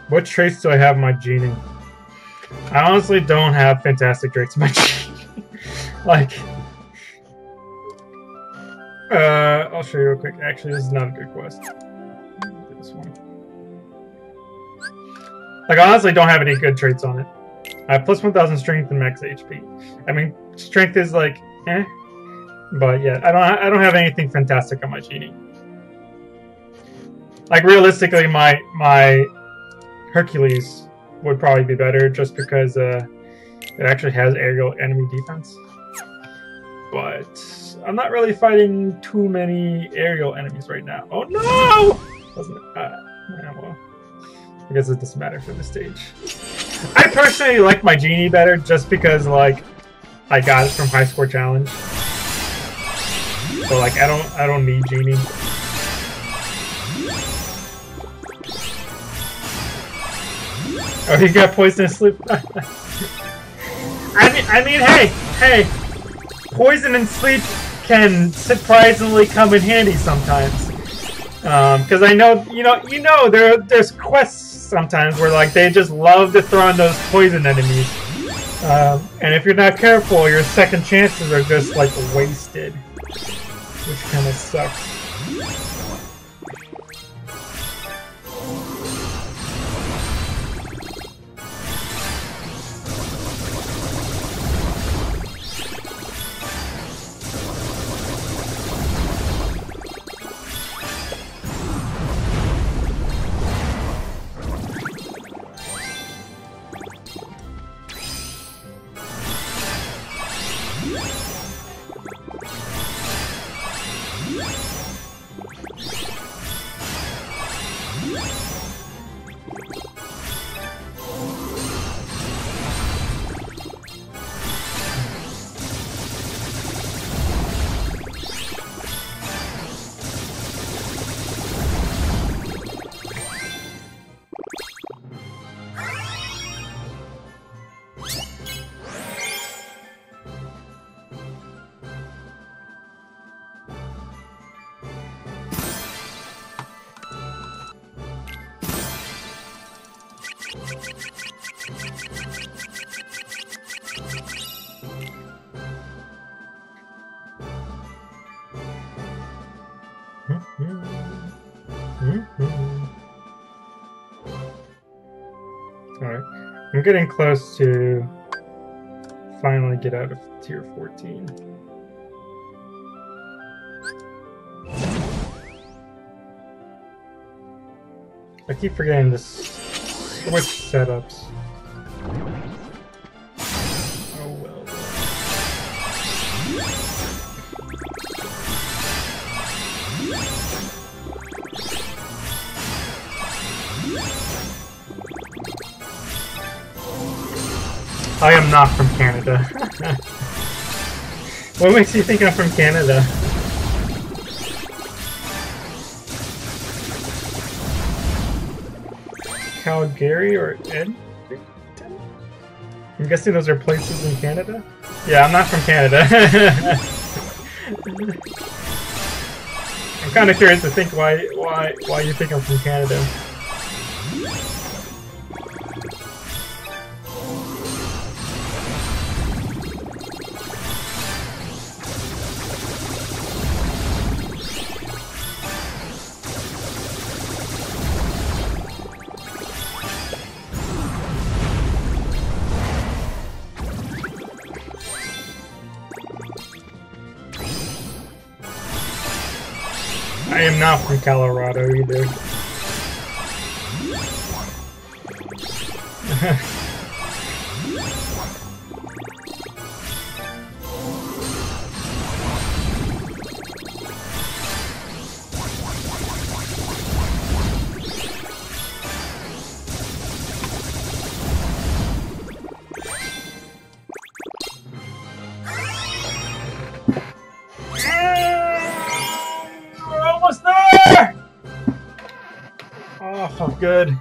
What traits do I have in my genie? I honestly don't have fantastic traits in my genie. Like, I'll show you real quick. Actually, this is not a good quest. This one. Like, I honestly don't have any good traits on it. I have plus 1,000 strength and max HP. I mean, strength is like, eh. But yeah, I don't have anything fantastic on my genie. Like, realistically, my Hercules would probably be better just because it actually has aerial enemy defense. But I'm not really fighting too many aerial enemies right now. Oh no! Doesn't yeah, well, I guess it doesn't matter for this stage. I personally like my genie better just because, like, I got it from high score challenge. So, like, I don't need genie. Oh, he got poisonous sleep. I mean, hey, poison and sleep can surprisingly come in handy sometimes. Because I know, you know, there's quests sometimes where, like, they just love to throw in those poison enemies. And if you're not careful, your second chances are just, like, wasted, which kind of sucks. Alright. I'm getting close to finally get out of tier 14. I keep forgetting to switch setups. Oh well. I am not from Canada. What makes you think I'm from Canada? Calgary or Edmonton? I'm guessing those are places in Canada? Yeah, I'm not from Canada. I'm kind of curious to think why you think I'm from Canada. I am not from Colorado either. Oh, felt good.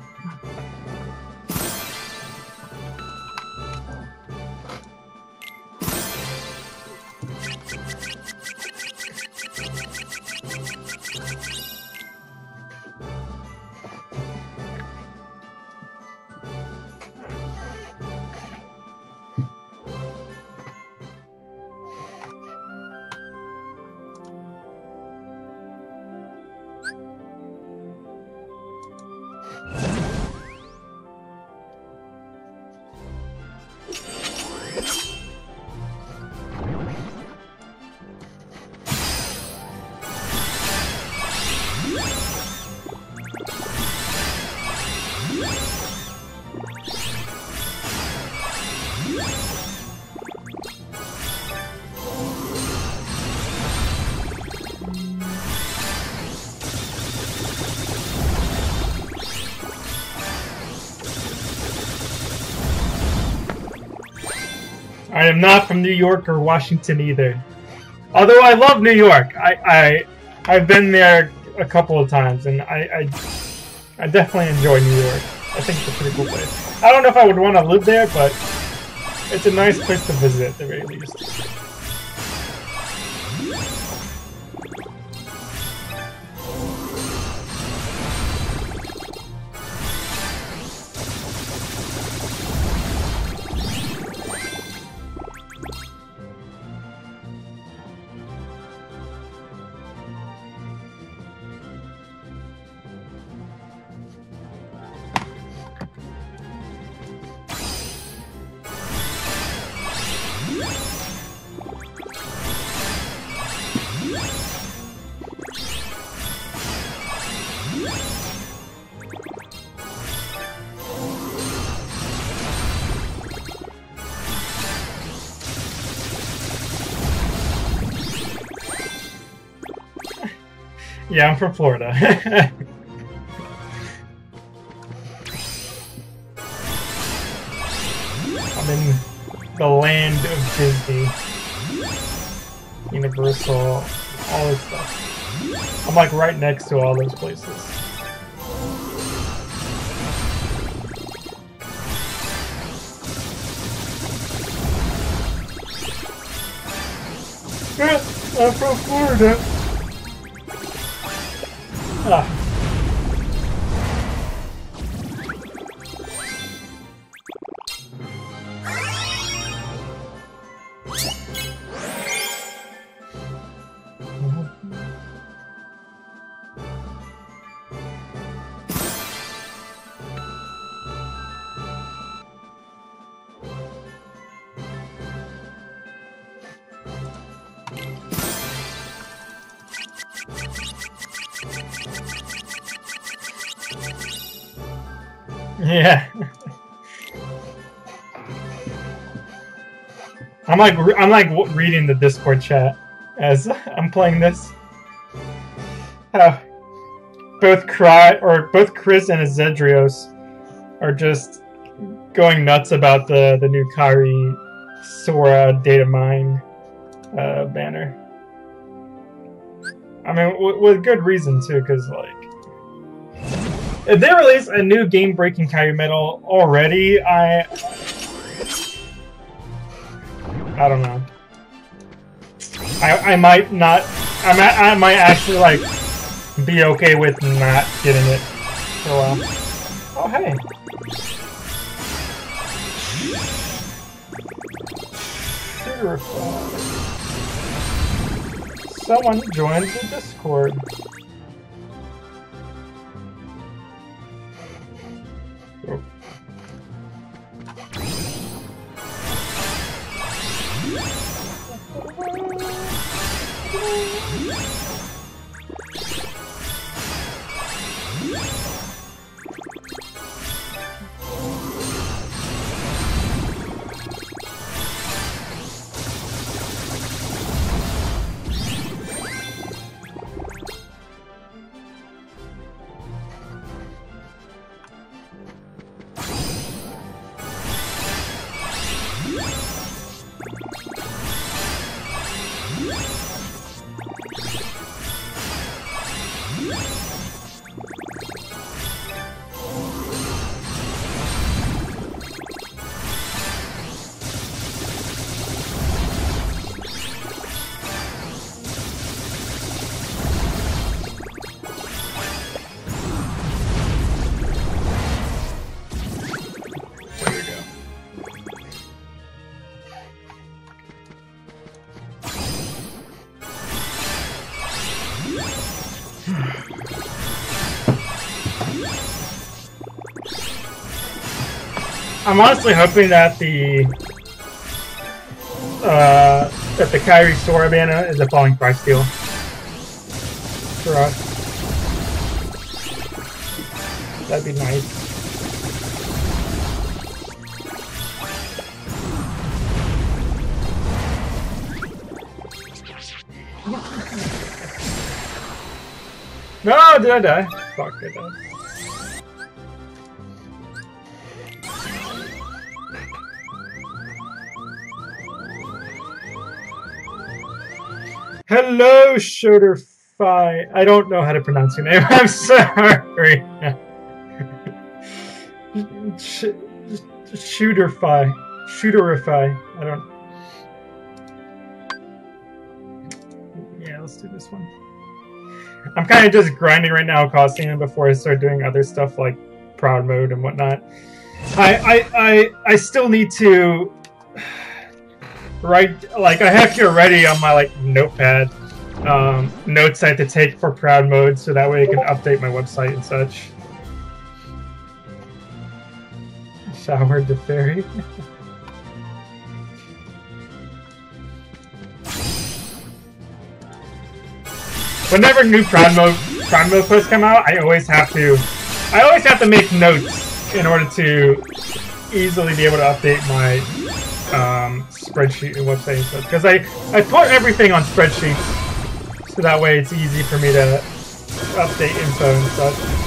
I am not from New York or Washington either. Although I love New York. I've been there a couple of times and I definitely enjoy New York. I think it's a pretty cool place. I don't know if I would want to live there, but it's a nice place to visit at the very least. Yeah, I'm from Florida. I'm in the land of Disney, Universal, all this stuff. I'm like right next to all those places. I'm from Florida. Ah. Yeah. I'm like reading the Discord chat as I'm playing this. Both Chris and Zedrios are just going nuts about the new Kairi Sora data mine banner. I mean, with good reason too, because like if they release a new game-breaking Kairi medal already, I don't know. I might not. I might actually like be okay with not getting it for a while. Oh hey. Someone joined the Discord. Oh. I'm honestly hoping that the Kairi Sora banner is a falling price deal for us. That'd be nice. No, did I die? Fuck, I died. Hello, Shoulderfy. I don't know how to pronounce your name. I'm sorry. Shooterify. I don't. Yeah, let's do this one. I'm kind of just grinding right now, costing before I start doing other stuff like proud mode and whatnot. I still need to write, like I have here ready on my like notepad notes I have to take for proud mode, so that way I can update my website and such. Showered the fairy. Whenever new proud mode posts come out, I always have to make notes in order to easily be able to update my spreadsheet and website and stuff. Because I put everything on spreadsheets, so that way it's easy for me to update info and stuff.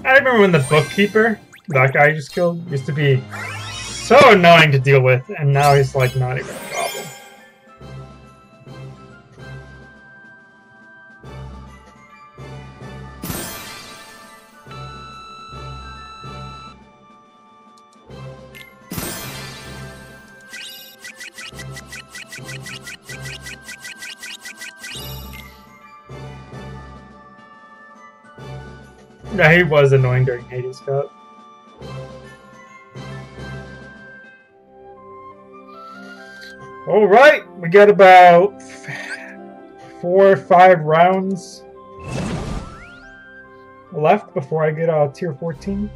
I remember when the bookkeeper, that guy I just killed, used to be so annoying to deal with, and now he's like not even a problem. Yeah, he was annoying during Hades Cup. Alright, we got about 4 or 5 rounds left before I get tier 14.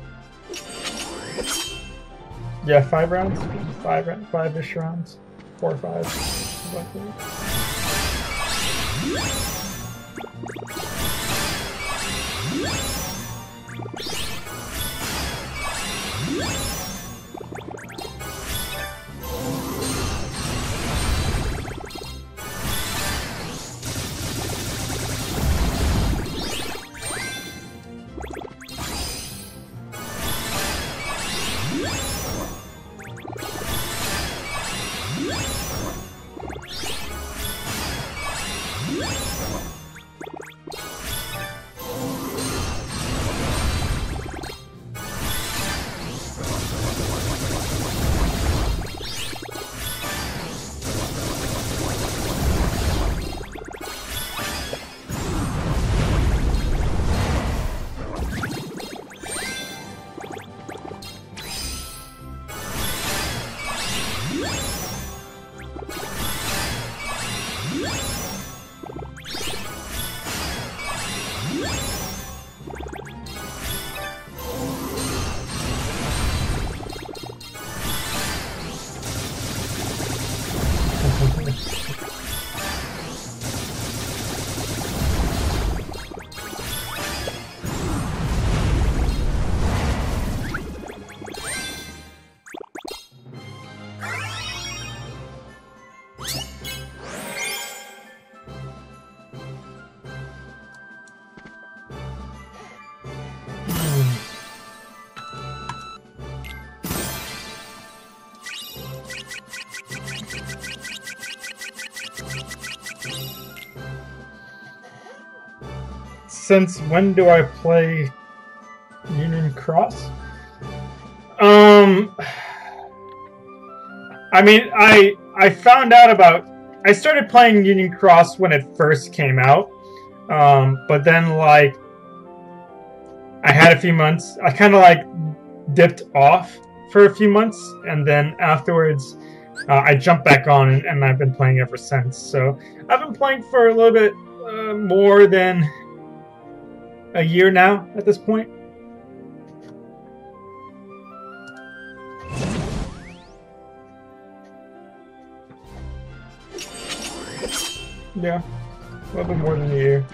Yeah, 5 rounds? 5-ish rounds. 4 or 5. About that. Since when do I play Union Cross? I mean, I found out about... I started playing Union Cross when it first came out, but then, like, I had a few months... I kind of, like, dipped off for a few months, and then afterwards, I jumped back on, and I've been playing ever since. So, I've been playing for a little bit more than a year now, at this point. Yeah, a little bit more than a year.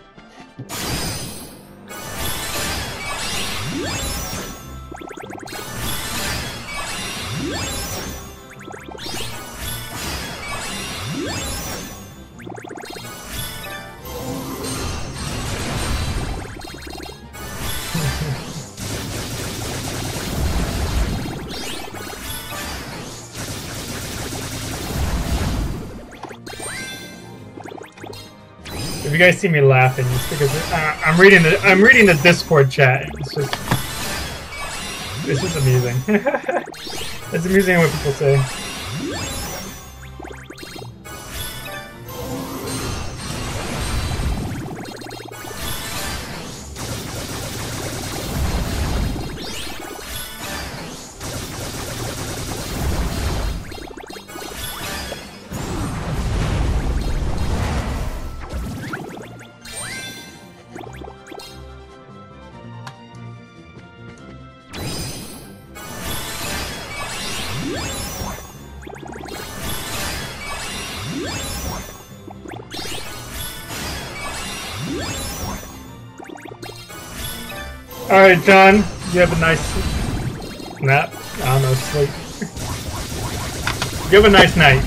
If you guys see me laughing, it's because I'm reading the Discord chat. It's just amusing. It's amusing what people say. Alright, John, you have a nice nap. I don't know, sleep. You have a nice night.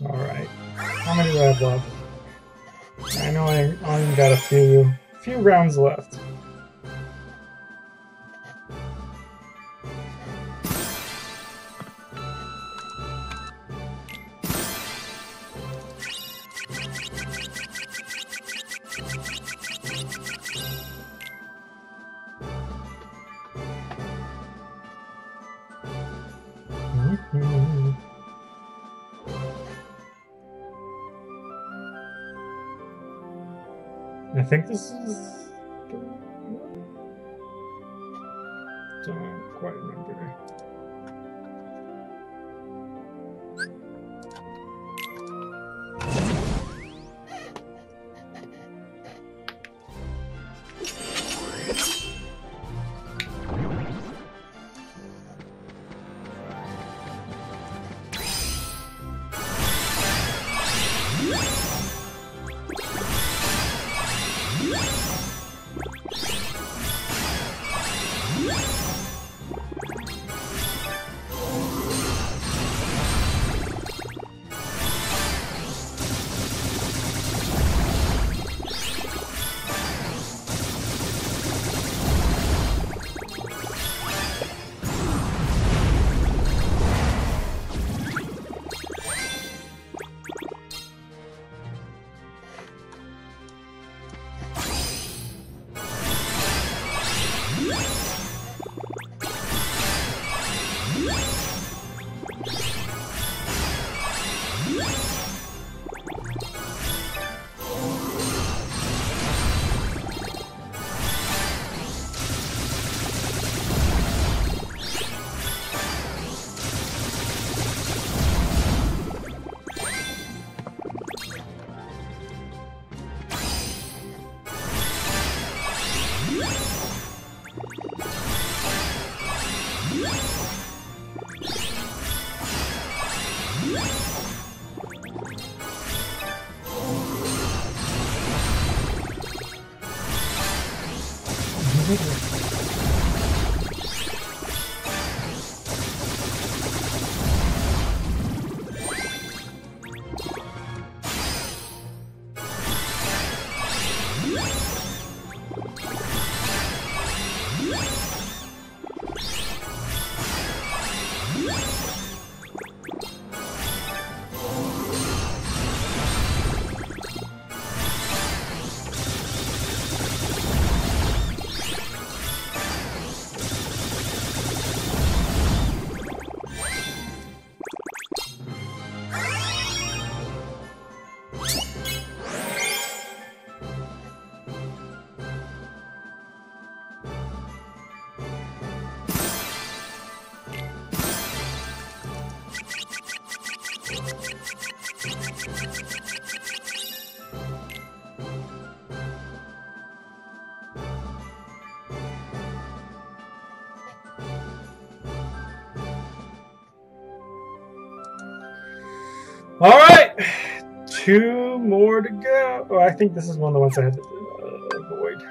Alright. How many do I have left? I know I only got a few rounds left. think this is... Don't quite remember. All right, 2 more to go. Oh, I think this is one of the ones I had to avoid.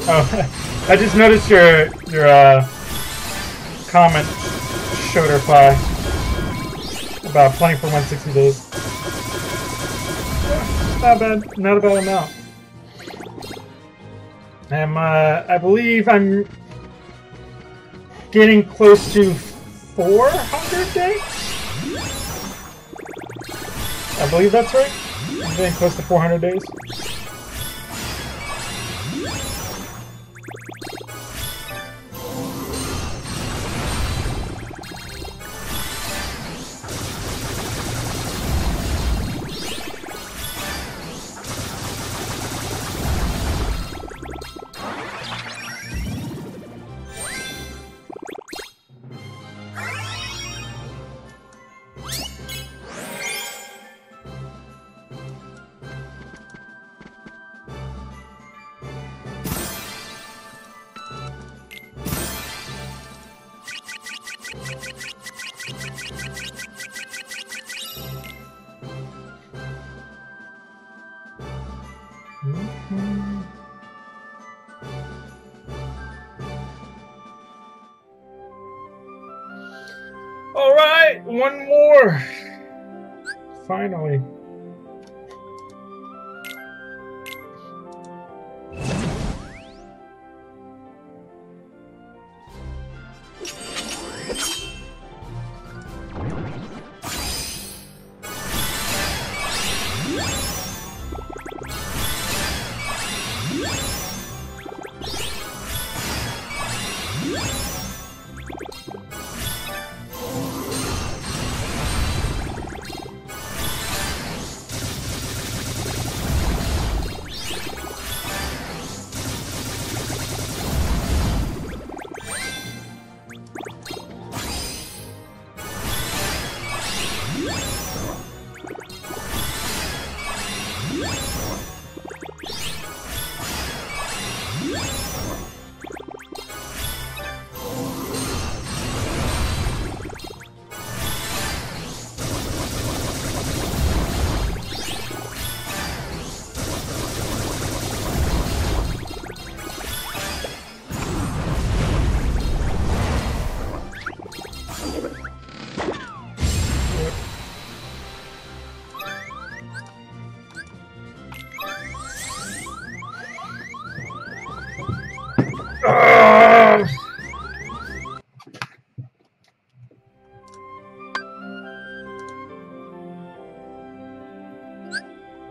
Oh, I just noticed your comment, Shoderfly, about playing for 160 days. Not bad, not a bad amount. I believe I'm getting close to 400 days. I believe that's right. I'm getting close to 400 days. All right, one more. Finally.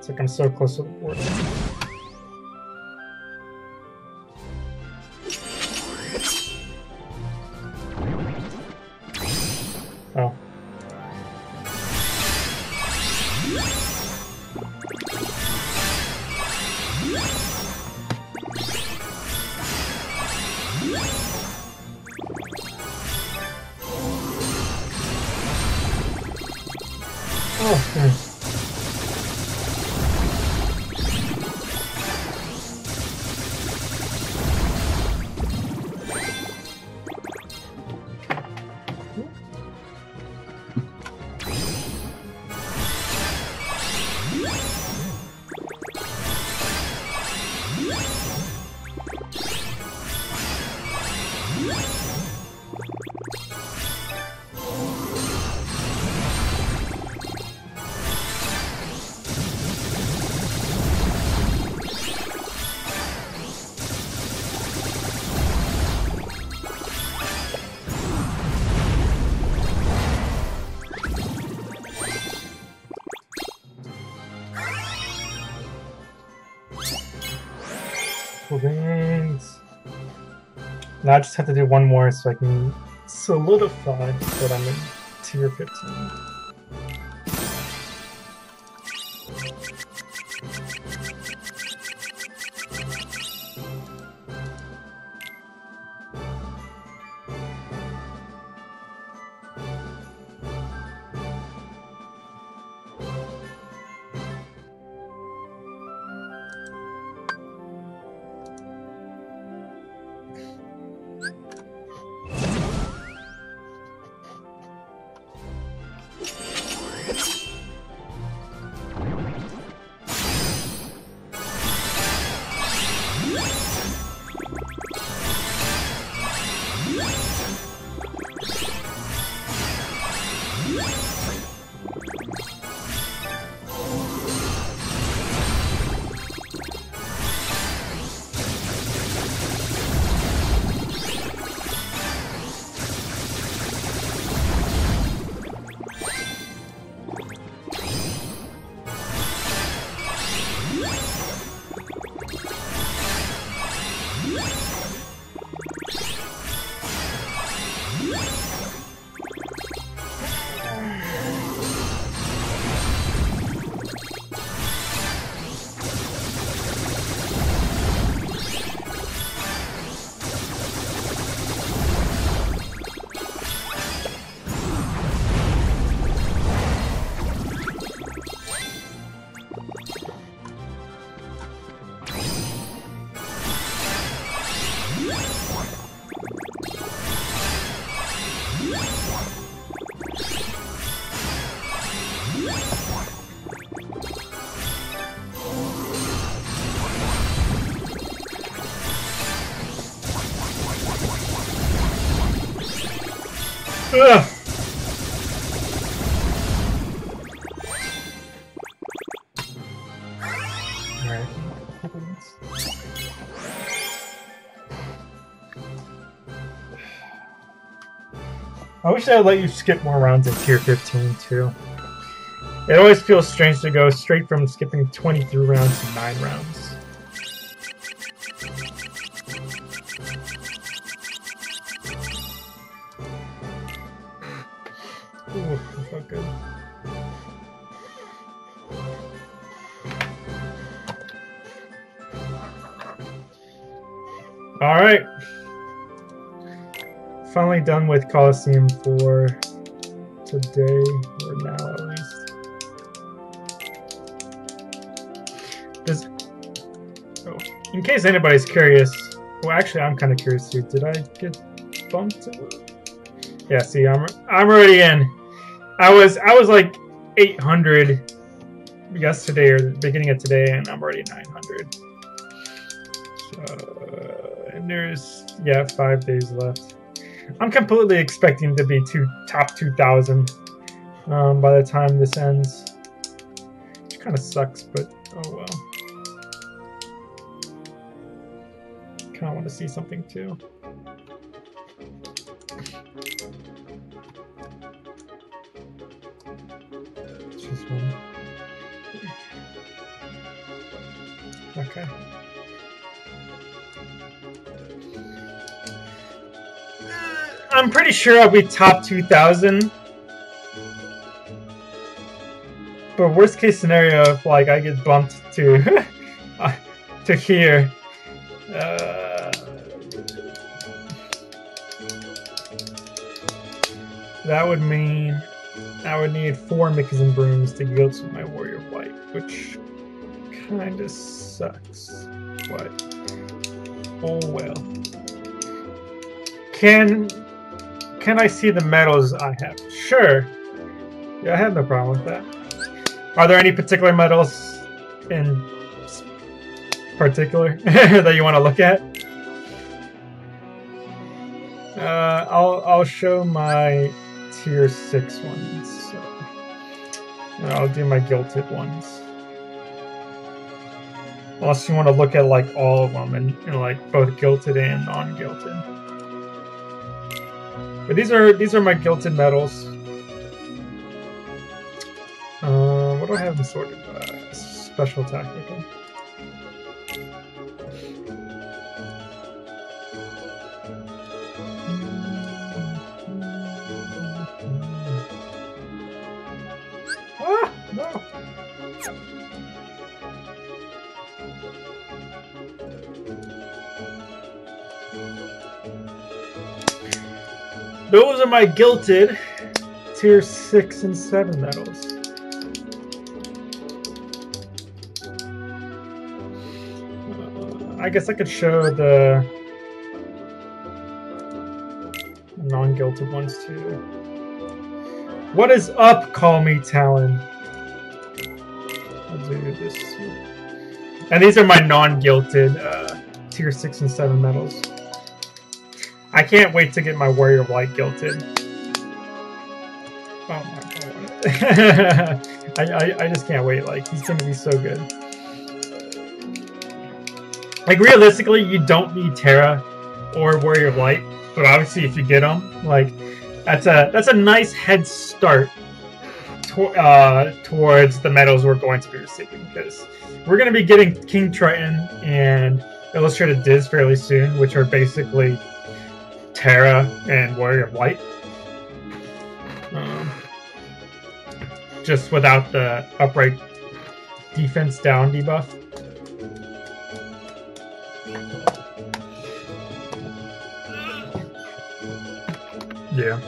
It's like I'm so close to the board. Oh. Oh, nice. Rings. Now I just have to do one more so I can solidify that I'm in tier 15. Ugh. Alright. I wish I would let you skip more rounds in tier 15 too. It always feels strange to go straight from skipping 23 rounds to 9 rounds. Ooh, that felt good. Alright. Finally done with Coliseum for today, or now at least. In case anybody's curious, well actually I'm kind of curious too, did I get bumped to... Yeah, see, I'm already in. I was like 800 yesterday or the beginning of today, and I'm already 900. And there's 5 days left. I'm completely expecting to be top 2,000 by the time this ends. Which kind of sucks, but oh well. Kind of want to see something too. It's just one. Okay. I'm pretty sure I'll be top 2,000. But worst case scenario, if like I get bumped to to here, that would mean I would need 4 Mickey's and Brooms to guilt my Warrior of Light, which kinda sucks. But oh well. Can I see the medals I have? Sure. Yeah, I have no problem with that. Are there any particular medals in particular that you want to look at? I'll show my tier 6 ones. So I'll do my guilted ones. Unless you want to look at like all of them and like both guilted and non-guilted. But these are my guilted medals. What do I have them sorted? Special attack. Okay. Ah, no. Those are my guilted tier 6 and 7 medals. I guess I could show the non-guilted ones too. What is up, Call Me Talon? I'll do this. And these are my non-guilted tier 6 and 7 medals. I can't wait to get my Warrior of Light guilted. Oh my god. I just can't wait. Like, he's gonna be so good. Like, realistically, you don't need Terra or Warrior of Light, but obviously if you get them, like, that's a nice head start towards the medals we're going to be receiving, because we're going to be getting King Triton and Illustrated Diz fairly soon, which are basically Terra and Warrior of Light. Just without the upright defense down debuff. Yeah.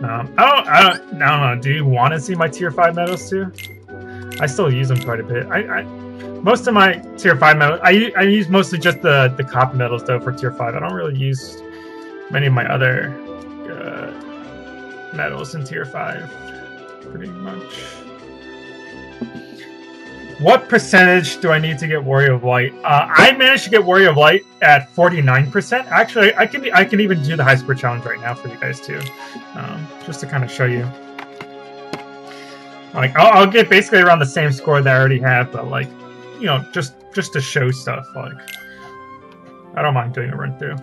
I don't know. Do you want to see my tier 5 medals too? I still use them quite a bit. Most of my tier 5 medals, I use mostly just the copy medals though for tier 5. I don't really use many of my other medals in tier 5, pretty much. What percentage do I need to get Warrior of Light? I managed to get Warrior of Light at 49%. Actually, I can even do the high score challenge right now for you guys too, just to kind of show you. Like, I'll get basically around the same score that I already have, but like, you know, just to show stuff. Like, I don't mind doing a run through.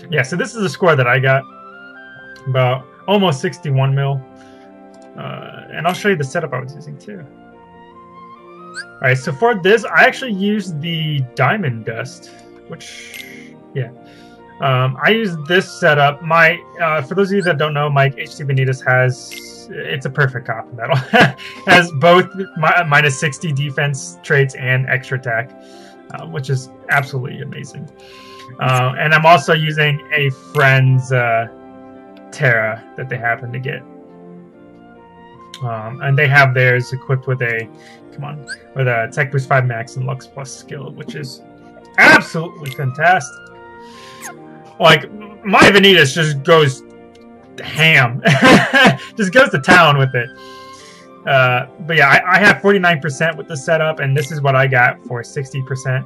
Yeah, so this is the score that I got, about almost 61 mil. And I'll show you the setup I was using too. Alright, so for this, I actually used the Diamond Dust, which, yeah. I used this setup. For those of you that don't know, my HT Vanitas it's a perfect copy medal. Has both minus 60 defense traits and extra attack, which is absolutely amazing. And I'm also using a friend's Terra that they happen to get. And they have theirs equipped with a Tech Boost 5 Max and Lux Plus skill, which is absolutely fantastic. Like, my Vanitas just goes ham. Just goes to town with it. But yeah, I have 49% with the setup, and this is what I got for 60%.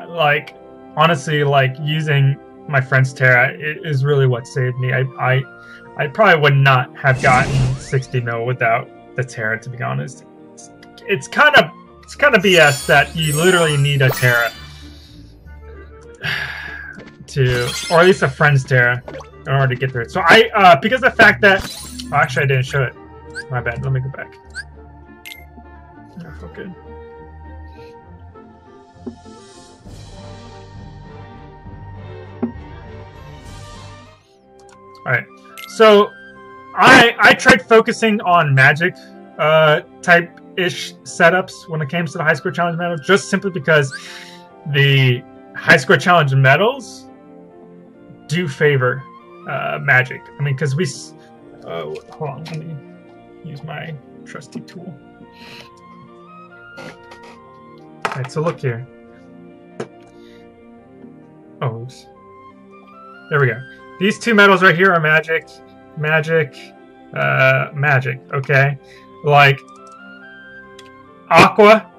Like, honestly, like, using my friend's Terra is really what saved me. I probably would not have gotten 60 mil without the Terra, to be honest. It's kind of BS that you literally need a Terra or at least a friend's Terra in order to get through it. So because of the fact that, actually I didn't show it. My bad. Let me go back. Okay. Alright, so I tried focusing on magic type-ish setups when it came to the high score challenge medal, just simply because the high score challenge medals do favor magic. I mean, because we... hold on, let me use my trusty tool. Alright, so look here. Oh, oops. There we go. These two medals right here are magic, magic, magic, okay? Like, Aqua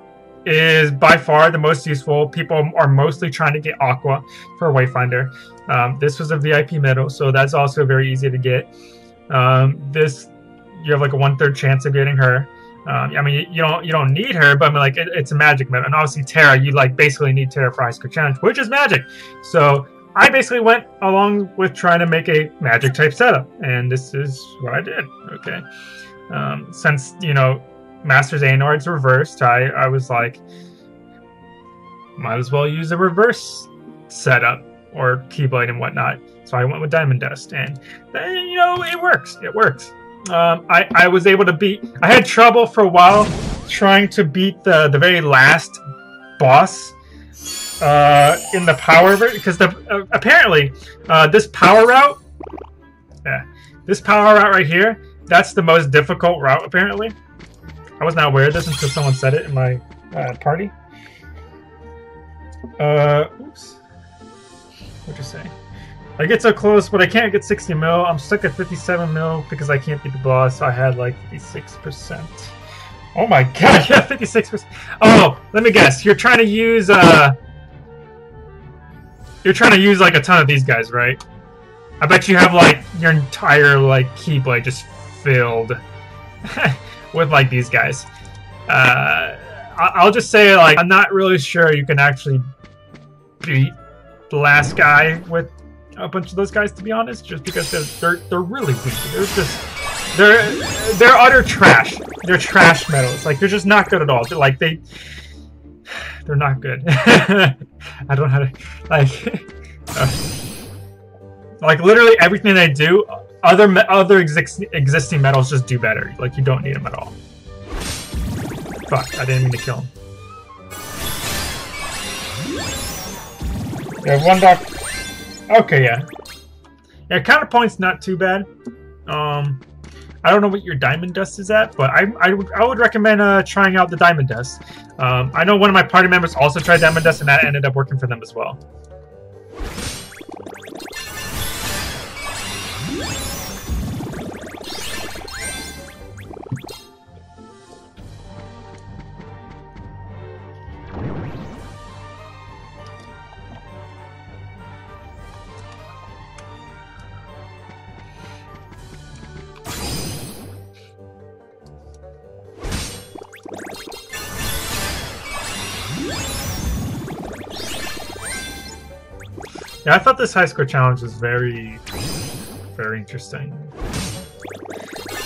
is by far the most useful. People are mostly trying to get Aqua for Wayfinder. This was a VIP medal, so that's also very easy to get. This, you have like a 1/3 chance of getting her. I mean, you don't need her, but I mean, like it's a magic medal, and obviously Terra, you like basically need Terra for high score challenge, which is magic. So I basically went along with trying to make a magic type setup, and this is what I did. Okay, since you know Master's Aeonord's reversed, I was like, might as well use a reverse setup or Keyblade and whatnot. So I went with Diamond Dust, and you know it works. It works. I was able to beat. I had trouble for a while trying to beat the very last boss in the power route, because apparently this power route, this power route right here, that's the most difficult route apparently. I was not aware of this until someone said it in my party. Oops. What'd you say? I get so close, but I can't get 60 mil. I'm stuck at 57 mil because I can't beat the boss. So I had like 56%. Oh my god, yeah, 56%. Oh, let me guess. You're trying to use like a ton of these guys, right? I bet you have like your entire like Keyblade just filled with like these guys. I'll just say, like, I'm not really sure you can actually beat the last guy with a bunch of those guys, to be honest, just because they're really weak. They're just they're utter trash. They're trash medals. Like, they're just not good at all. They're like they're not good. I don't know how to like literally everything they do, other existing medals just do better. Like, you don't need them at all. Fuck, I didn't mean to kill him. Yeah, one doc. Okay, yeah. Yeah, counterpoint's not too bad. I don't know what your Diamond Dust is at, but I would recommend trying out the Diamond Dust. I know one of my party members also tried Diamond Dust, and that ended up working for them as well. Yeah, I thought this high score challenge was very, very interesting.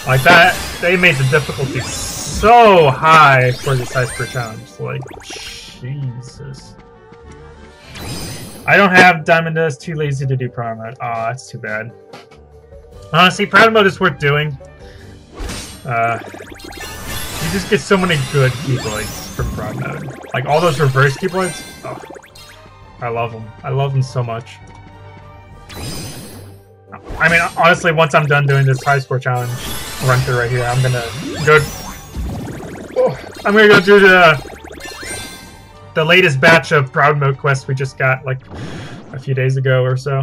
Like that, they made the difficulty so high for this high score challenge. Like, Jesus. I don't have Diamond Dust, too lazy to do Proud Mode. Aw, that's too bad. Honestly, Proud Mode is worth doing. You just get so many good Keyblades from Proud Mode. Like, all those reverse Keyblades. Oh. I love them. I love them so much. I mean, honestly, once I'm done doing this high score challenge run through right here, I'm gonna go. Oh, I'm gonna go do the latest batch of Proud Mode quests we just got like a few days ago or so.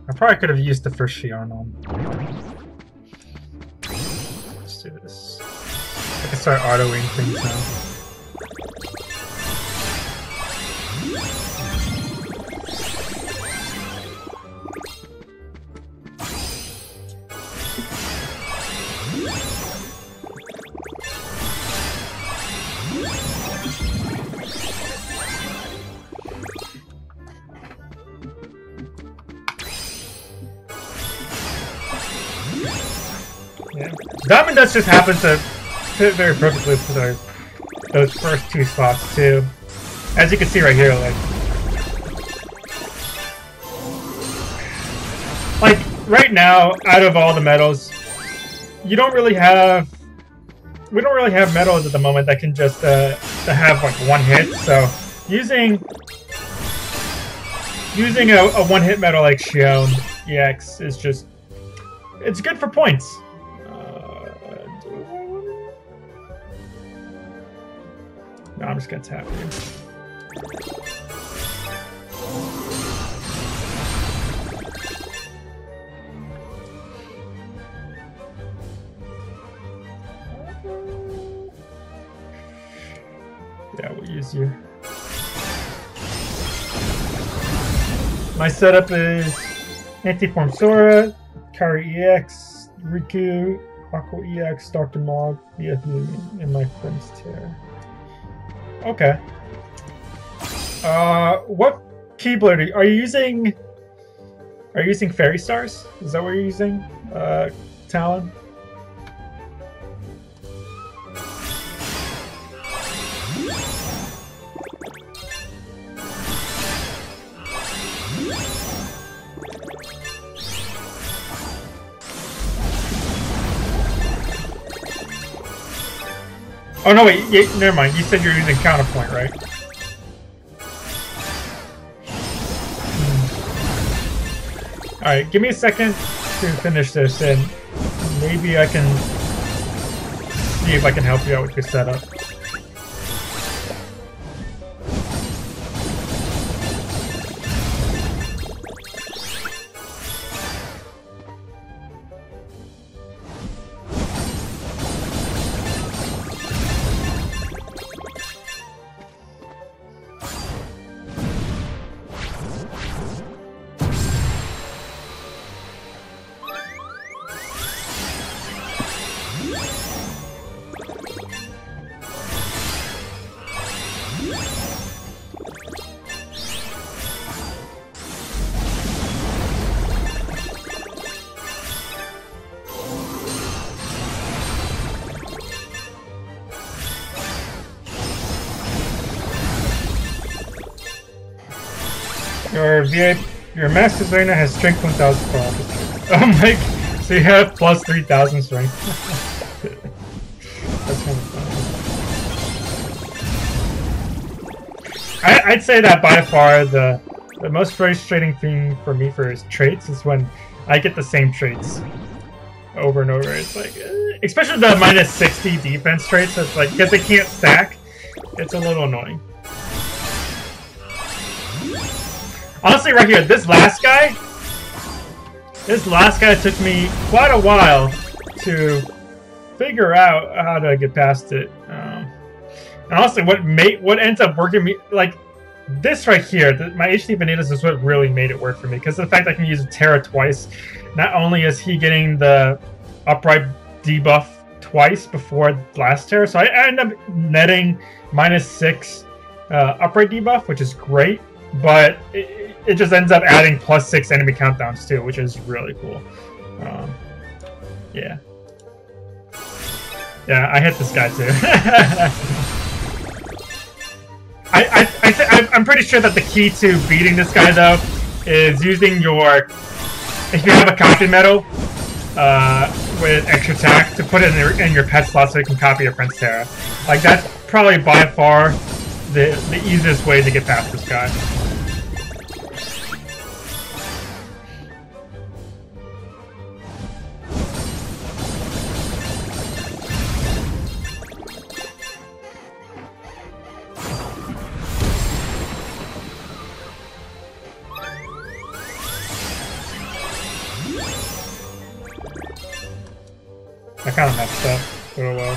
I probably could have used the first Shion on. Let's do this. I can start autoing things now. Yeah. Diamond Dust just happens to fit very perfectly for those first 2 spots too. As you can see right here, like right now, out of all the medals, we don't really have medals at the moment that can just have like 1 hit. So using a 1-hit medal like Xion EX is just, it's good for points. No, I'm just gonna tap you. Yeah, we'll use you. My setup is Antiform Sora, Kari EX, Riku, Aqua EX, Dr. Mog, BFU, and my friend's Terra. Okay. What Keyblade are you using? Are you using Fairy Stars? Is that what you're using, Talon? Oh no, wait, never mind. You said you're using Counterpoint, right? Alright, give me a second to finish this, and maybe I can see if I can help you out with your setup. Your Master's Arena has strength 1000 per office. Oh my, so you have plus 3000 strength. That's kind of funny. I'd say that by far the most frustrating thing for me for his traits is when I get the same traits over and over. It's like, especially the minus 60 defense traits, it's like, because they can't stack, it's a little annoying. Honestly, right here, this last guy took me quite a while to figure out how to get past it. And honestly, what ends up working me, like this right here, my HD Vanitas is what really made it work for me, because of the fact I can use Terra twice. Not only is he getting the upright debuff twice before last Terra, so I end up netting -6 upright debuff, which is great, but it just ends up adding +6 enemy countdowns too, which is really cool. Yeah. Yeah, I hit this guy too. I'm pretty sure that the key to beating this guy though is using your, if you have a copy medal with extra attack, to put it in your pet slot so you can copy your friend's Terra. Like that's probably by far the easiest way to get past this guy. I kind of messed up, but oh well.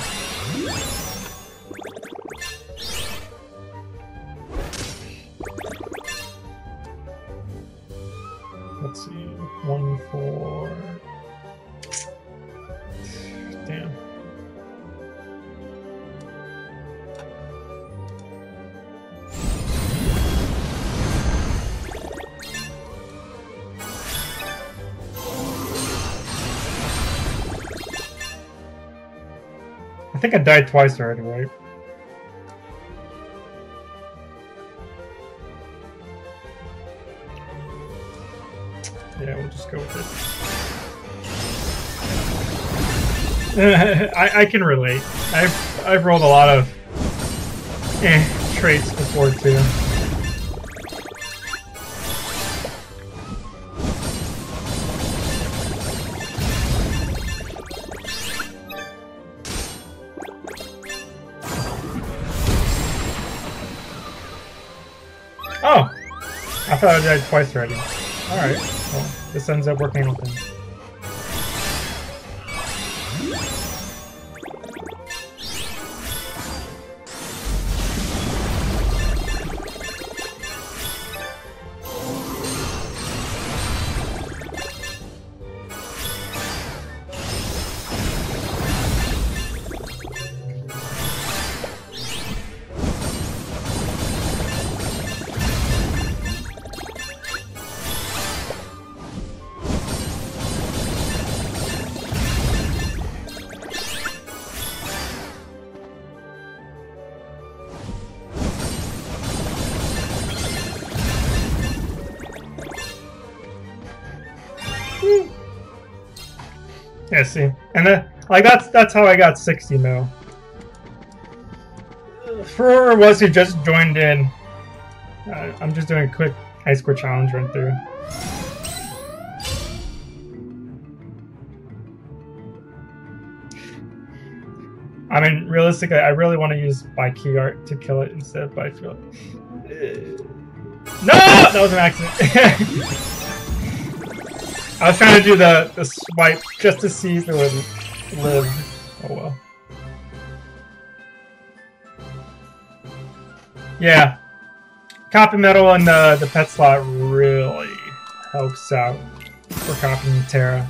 Let's see, 1, 4. Damn. I think I died twice already, right? Yeah, we'll just go with it. I can relate. I've rolled a lot of traits before too. Oh! I thought I died twice already. Alright, well, this ends up working with him. Yeah, see, and like that's how I got 60 mil. For us who just joined in, I'm just doing a quick high score challenge run through. I mean, realistically, I really want to use my key art to kill it instead, but I feel no, that was an accident. I was trying to do the swipe just to see if it would live. Oh well. Yeah. Copy metal and the pet slot really helps out for copying Terra.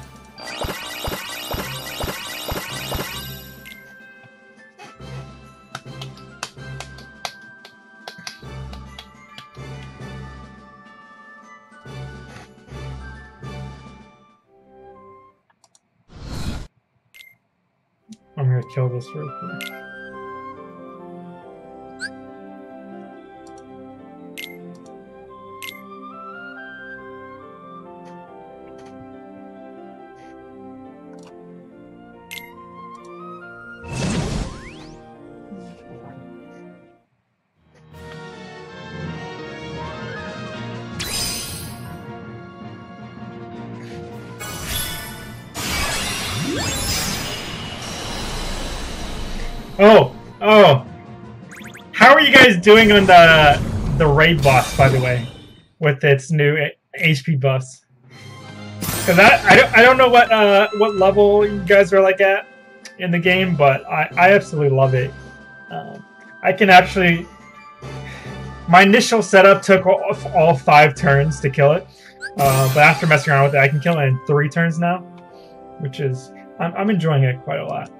I'm gonna kill this real quick. Oh! How are you guys doing on the raid boss, by the way, with its new HP buffs? Because I don't know what level you guys are like at in the game, but I absolutely love it. I can actually. My initial setup took all 5 turns to kill it, but after messing around with it, I can kill it in 3 turns now, which is I'm enjoying it quite a lot.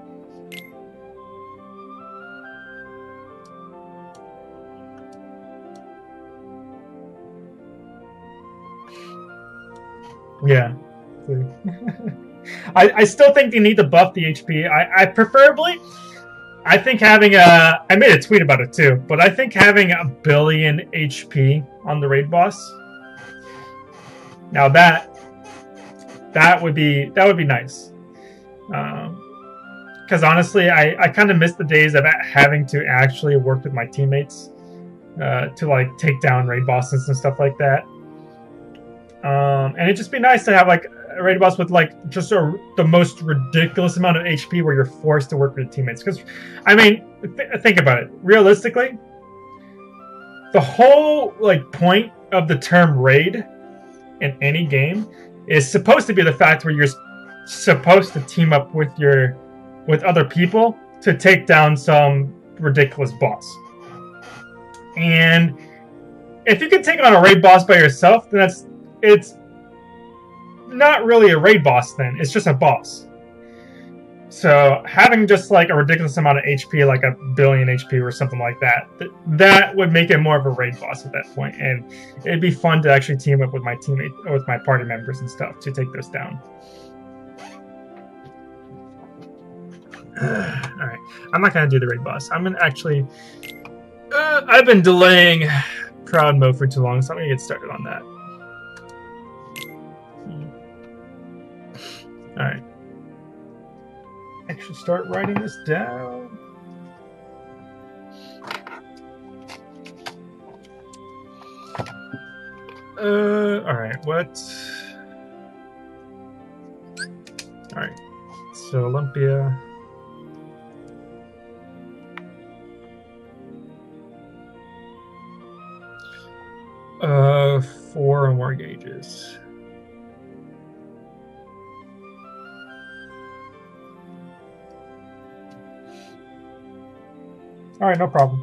Yeah. I still think they need to buff the HP. I preferably, I think having a, I made a tweet about it too, but I think having 1 billion HP on the raid boss, now that would be nice. Because honestly, I kind of miss the days of having to actually work with my teammates to like take down raid bosses and stuff like that. And it'd just be nice to have like a raid boss with like just the most ridiculous amount of HP where you're forced to work with your teammates. Because, I mean, think about it. Realistically, the whole like point of the term raid in any game is supposed to be the fact where you're supposed to team up with other people to take down some ridiculous boss. And if you can take on a raid boss by yourself, then it's not really a raid boss then. It's just a boss. So having just like a ridiculous amount of HP, like 1 billion HP or something like that, that would make it more of a raid boss at that point. And it'd be fun to actually team up with my teammates, or with my party members and stuff to take those down. Alright, I'm not gonna do the raid boss. I'm gonna actually... I've been delaying crowd mode for too long, so I'm gonna get started on that. Alright. Actually start writing this down. Alright, what? Alright, so Olympia. Four or more gauges. Alright, no problem.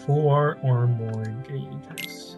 4 or more gauges.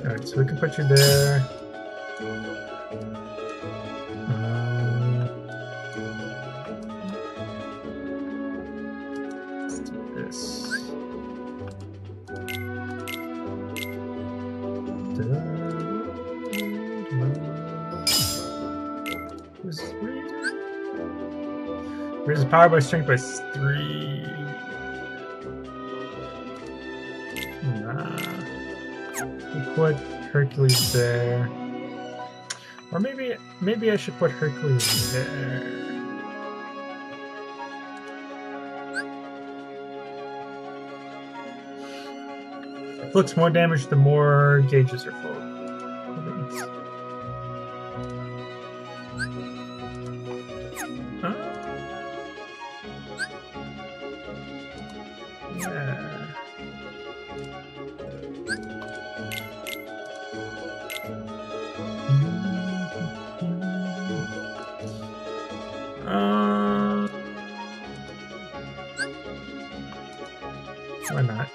Alright, so we can put you there. Let's do this. Raises power by strength by 3. We'll put Hercules there. Or maybe I should put Hercules there. Inflicts more damage the more gauges are full. Why not?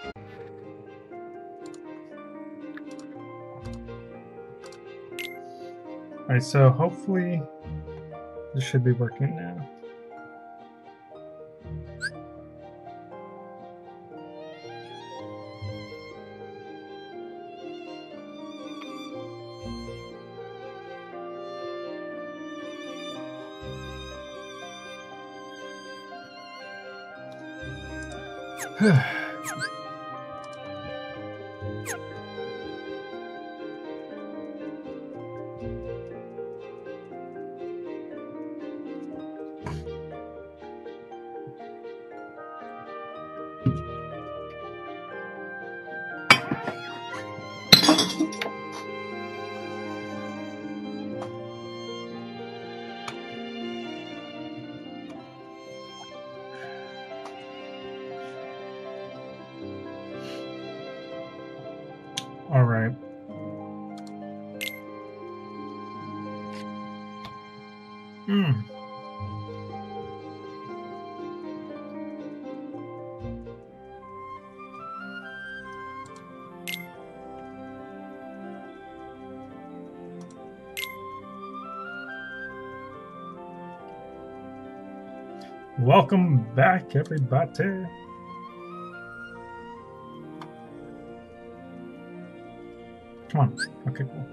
Alright, so hopefully this should be working now. All right. Welcome back, everybody. Come on. Okay, cool.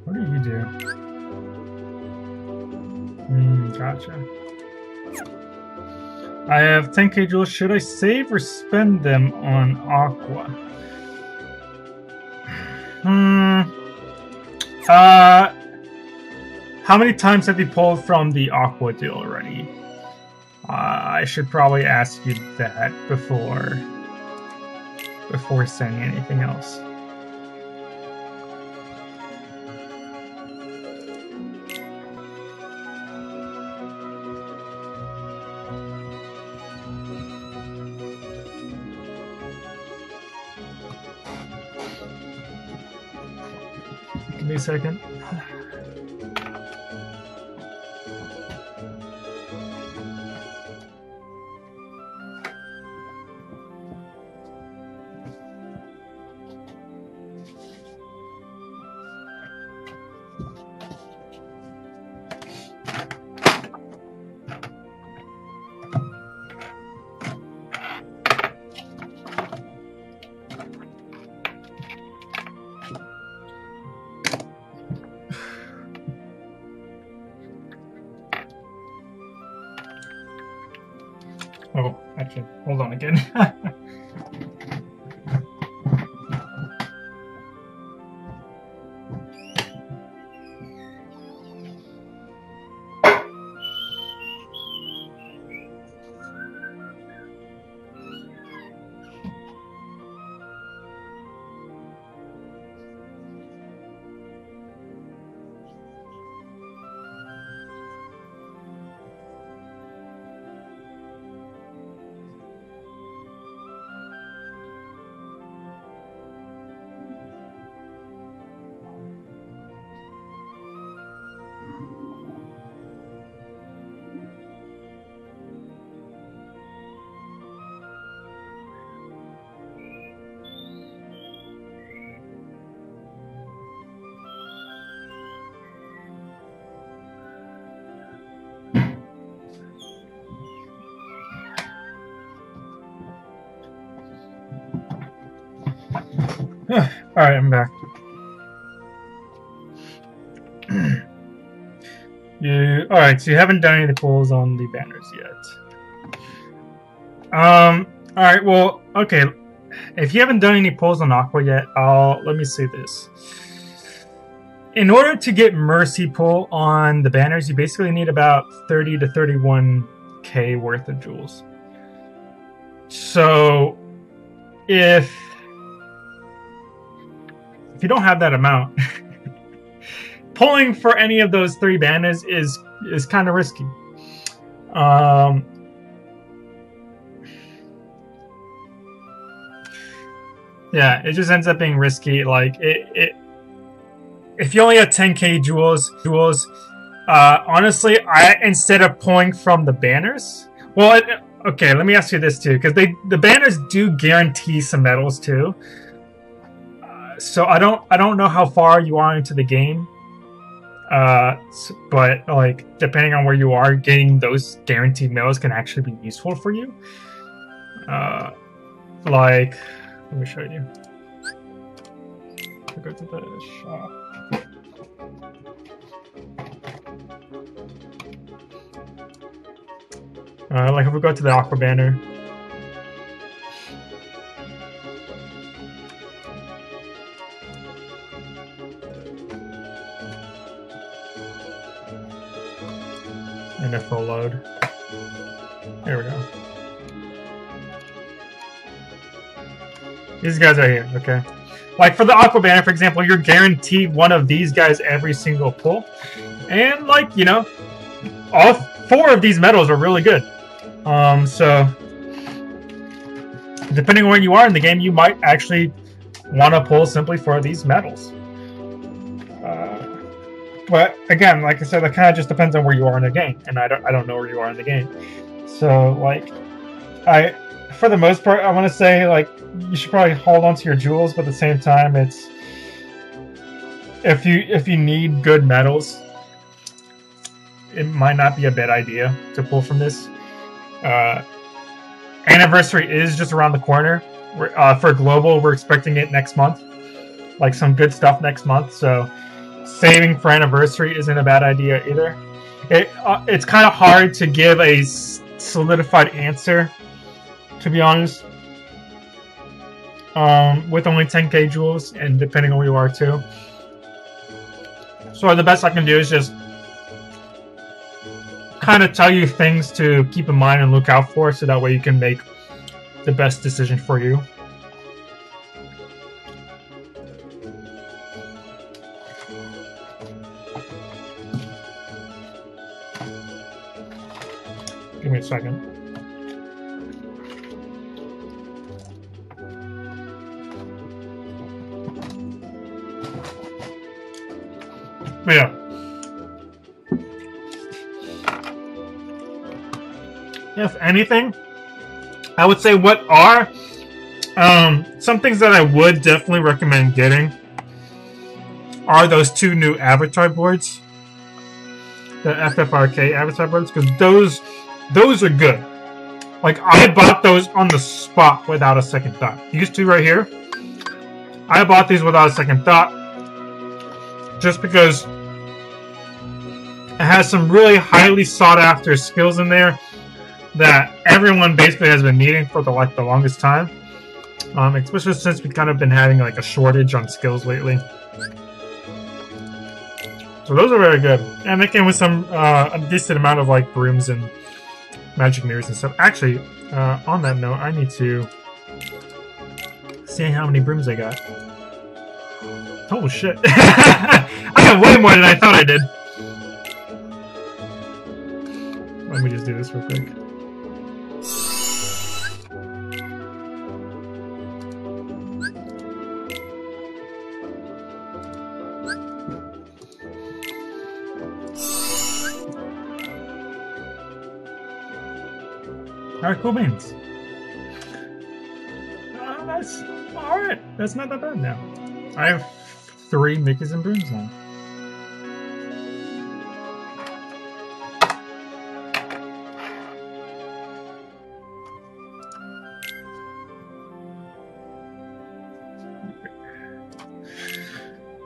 What do you do? Gotcha. I have 10k jewels. Should I save or spend them on Aqua? How many times have you pulled from the Aqua deal already? I should probably ask you that before saying anything else. Give me a second. Oh, actually, hold on again. Alright, I'm back. Alright, so you haven't done any pulls on the banners yet. Alright, well, okay. If you haven't done any pulls on Aqua yet, let me say this. In order to get Mercy pull on the banners, you basically need about 30 to 31k worth of jewels. So, if you don't have that amount, pulling for any of those 3 banners is kind of risky. Yeah, it just ends up being risky. Like if you only have 10k jewels, honestly, instead of pulling from the banners, well, okay, let me ask you this too, because the banners do guarantee some medals too. So I don't know how far you are into the game, but like depending on where you are, getting those guaranteed medals can actually be useful for you. Like, let me show you. Go to the shop. Like if we go to the Aqua banner. And a full load. There we go. These guys are here, okay. Like for the Aqua banner, for example, you're guaranteed one of these guys every single pull. And like, you know, all 4 of these medals are really good. So depending on where you are in the game, you might actually want to pull simply for these medals. But again, like I said, that kind of just depends on where you are in the game, and I don't know where you are in the game. So like, for the most part, I want to say like you should probably hold on to your jewels, but at the same time, it's if you need good medals, it might not be a bad idea to pull from this. Anniversary is just around the corner. For global, we're expecting it next month, like some good stuff next month. So saving for anniversary isn't a bad idea either. it's kind of hard to give a solidified answer, to be honest. With only 10k jewels, and depending on where you are too. So the best I can do is just kind of tell you things to keep in mind and look out for, so that way you can make the best decision for you. Give me a second. But yeah. If anything, I would say what are some things that I would definitely recommend getting are those 2 new avatar boards, the FFRK avatar boards, because those are good. Like, I bought those on the spot without a second thought. These 2 right here, I bought these without a second thought, just because it has some really highly sought after skills in there that everyone basically has been needing for the longest time, especially since we've kind of been having like a shortage on skills lately. So those are very good, and they came with some a decent amount of like brooms and magic mirrors and stuff. Actually, on that note, I need to see how many brooms I got. Oh shit! I got way more than I thought I did. Let me just do this real quick. Alright, cool beans. That's alright. That's not that bad now. I have 3 Mickeys and brooms now.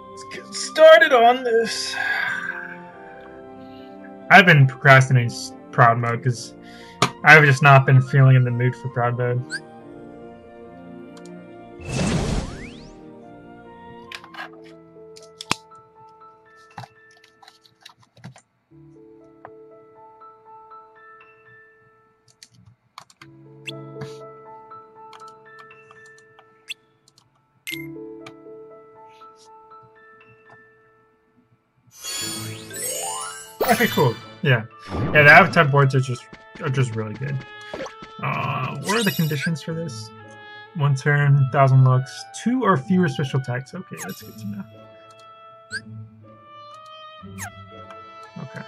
Let's get started on this. I've been procrastinating proud mode because I've just not been feeling in the mood for proud mode. Okay, cool. Yeah, the avatar boards are just really good. What are the conditions for this? 1 turn, 1,000 looks, 2 or fewer special attacks. Okay, that's good to know. Okay.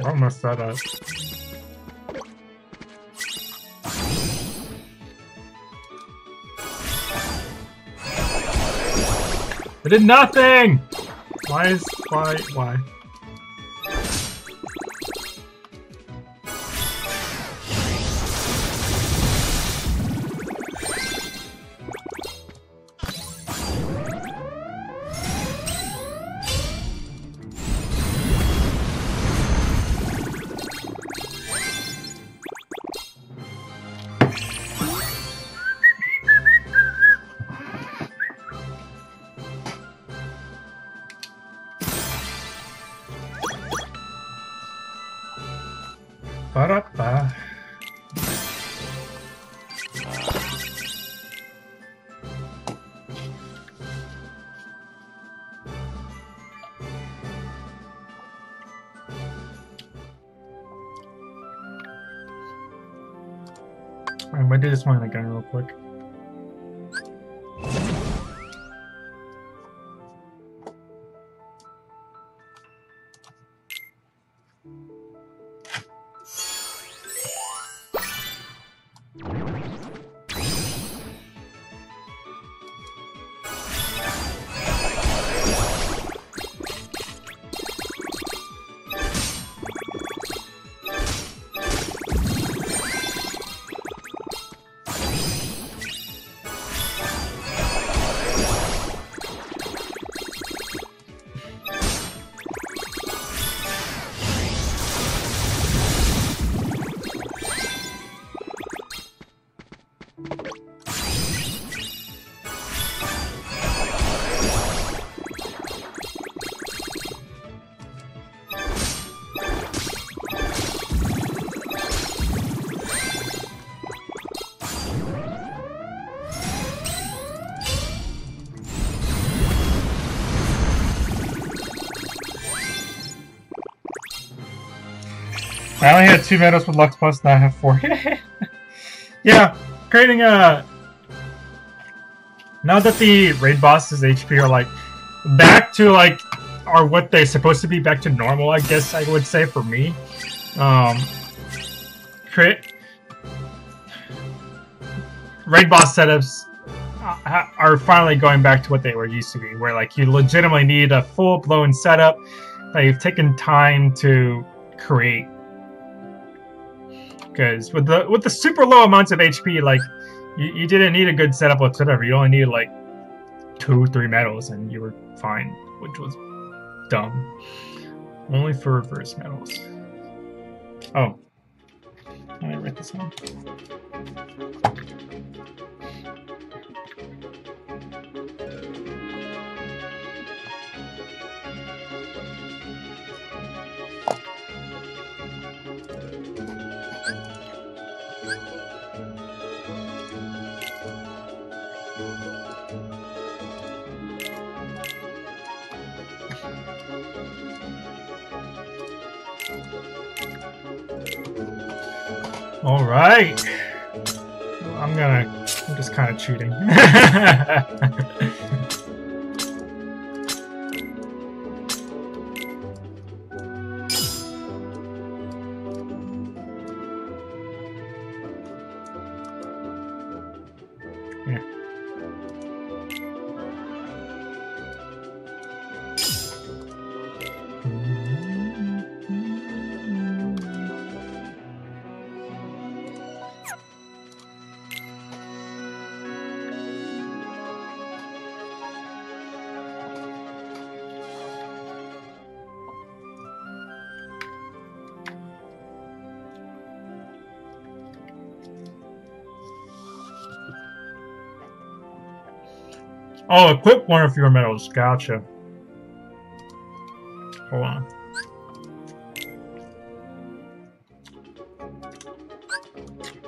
I messed that up. I did nothing! Why? Ba-da-ba. I'm gonna do this one again real quick. I only had 2 medals with Lux Plus, now I have 4. Yeah, creating a... Now that the raid bosses' HP are, like, back to, like, are what they're supposed to be, back to normal, I guess I would say, for me. Raid boss setups are finally going back to what they were used to be, where, like, you legitimately need a full-blown setup that you've taken time to create. Because with the super low amounts of HP, like, you didn't need a good setup whatsoever. You only needed like 2-3 medals and you were fine, which was dumb. Only for reverse medals. Oh, let me write this one. All right. I'm just kind of cheating. Yeah. Oh, equip one of your medals. Gotcha. Hold on.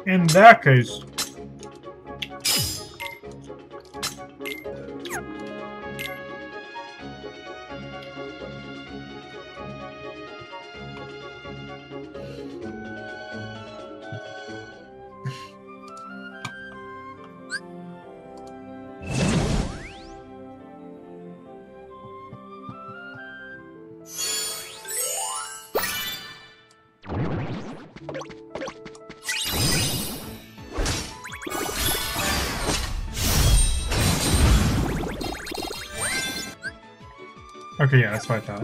In that case... Okay, yeah, that's what I thought.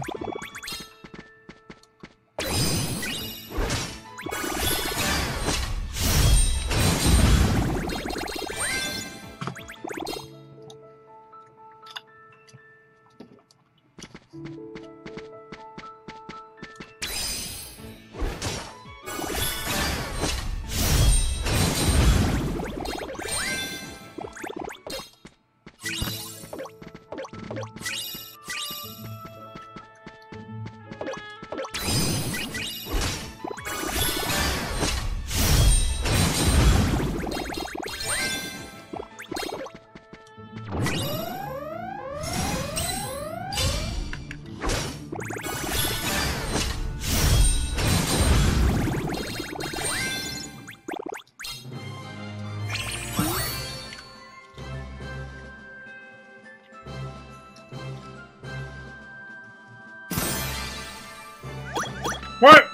What?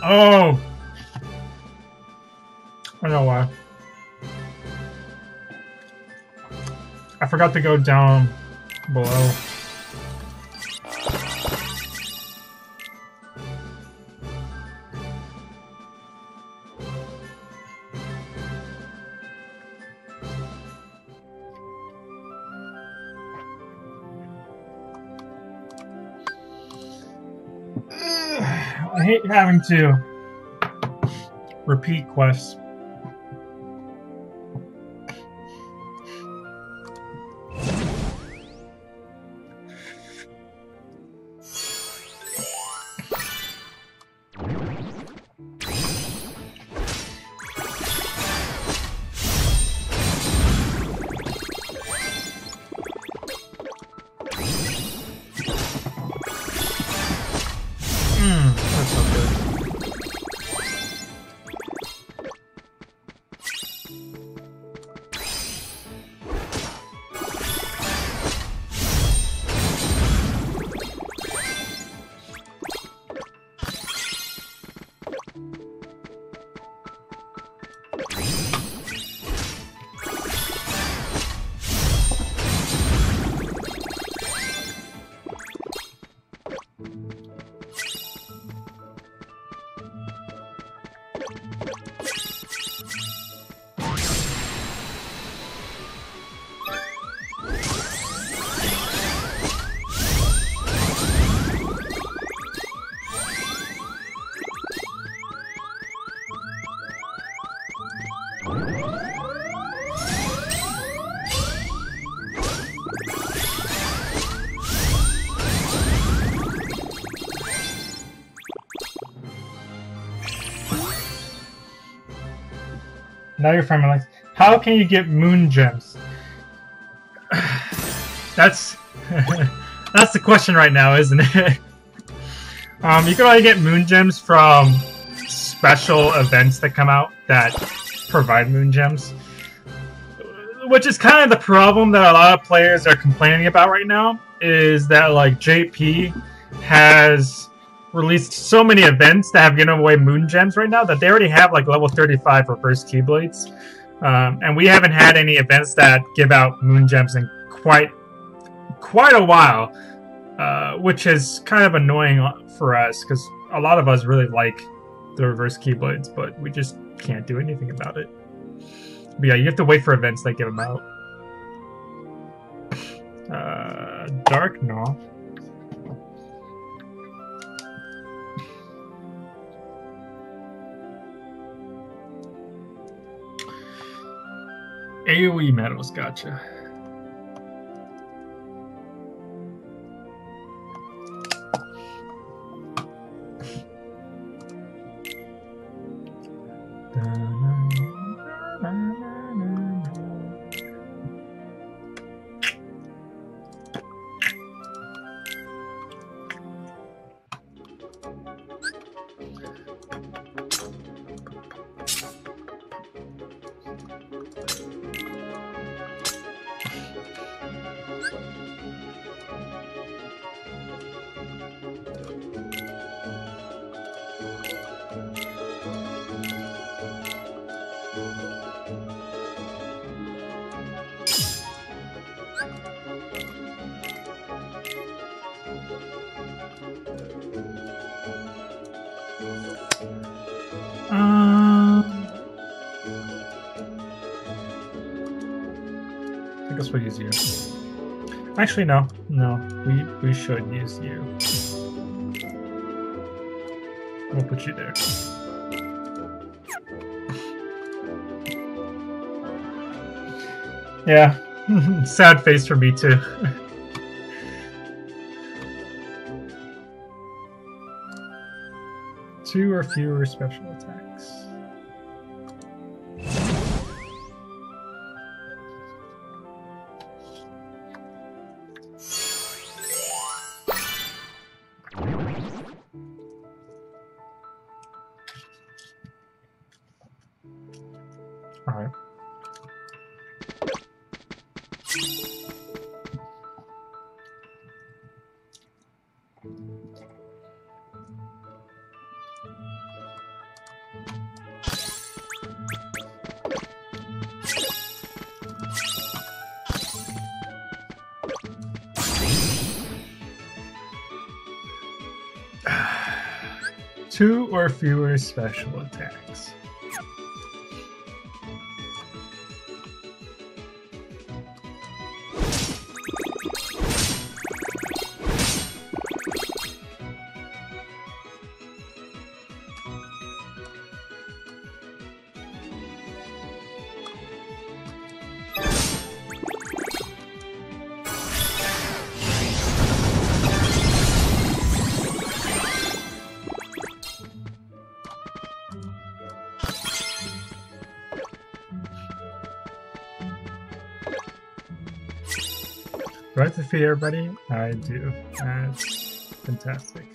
Oh. I know why. I forgot to go down below. I hate having to repeat quests. That's not good. Now you're finally like, how can you get moon gems? That's that's the question right now, isn't it? You can only get moon gems from special events that come out that provide moon gems, which is kind of the problem that a lot of players are complaining about right now. Is that like JP has released so many events that have given away moon gems right now that they already have like level 35 reverse keyblades, and we haven't had any events that give out moon gems in quite a while, which is kind of annoying for us because a lot of us really like the reverse keyblades, but we just can't do anything about it. But yeah, you have to wait for events that give them out. Dark Gnaw. AoE medals, gotcha. I guess we'll use you. Actually, no. We should use you. We'll put you there. Yeah, sad face for me too. Two or fewer special attacks. All right. Two or fewer special attacks. Do I have to defeat everybody? I do. That's fantastic.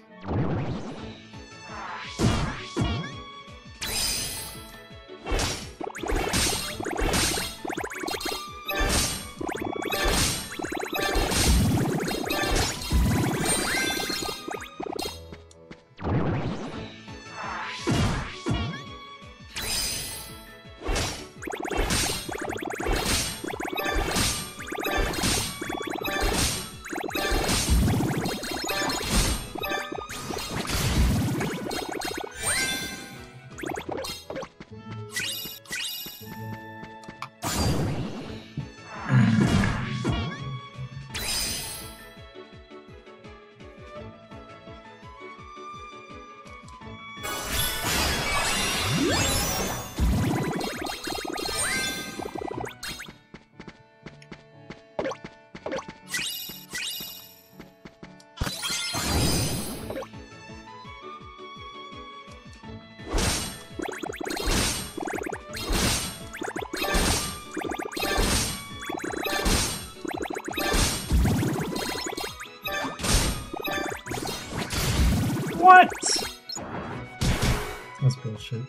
What? That's bullshit.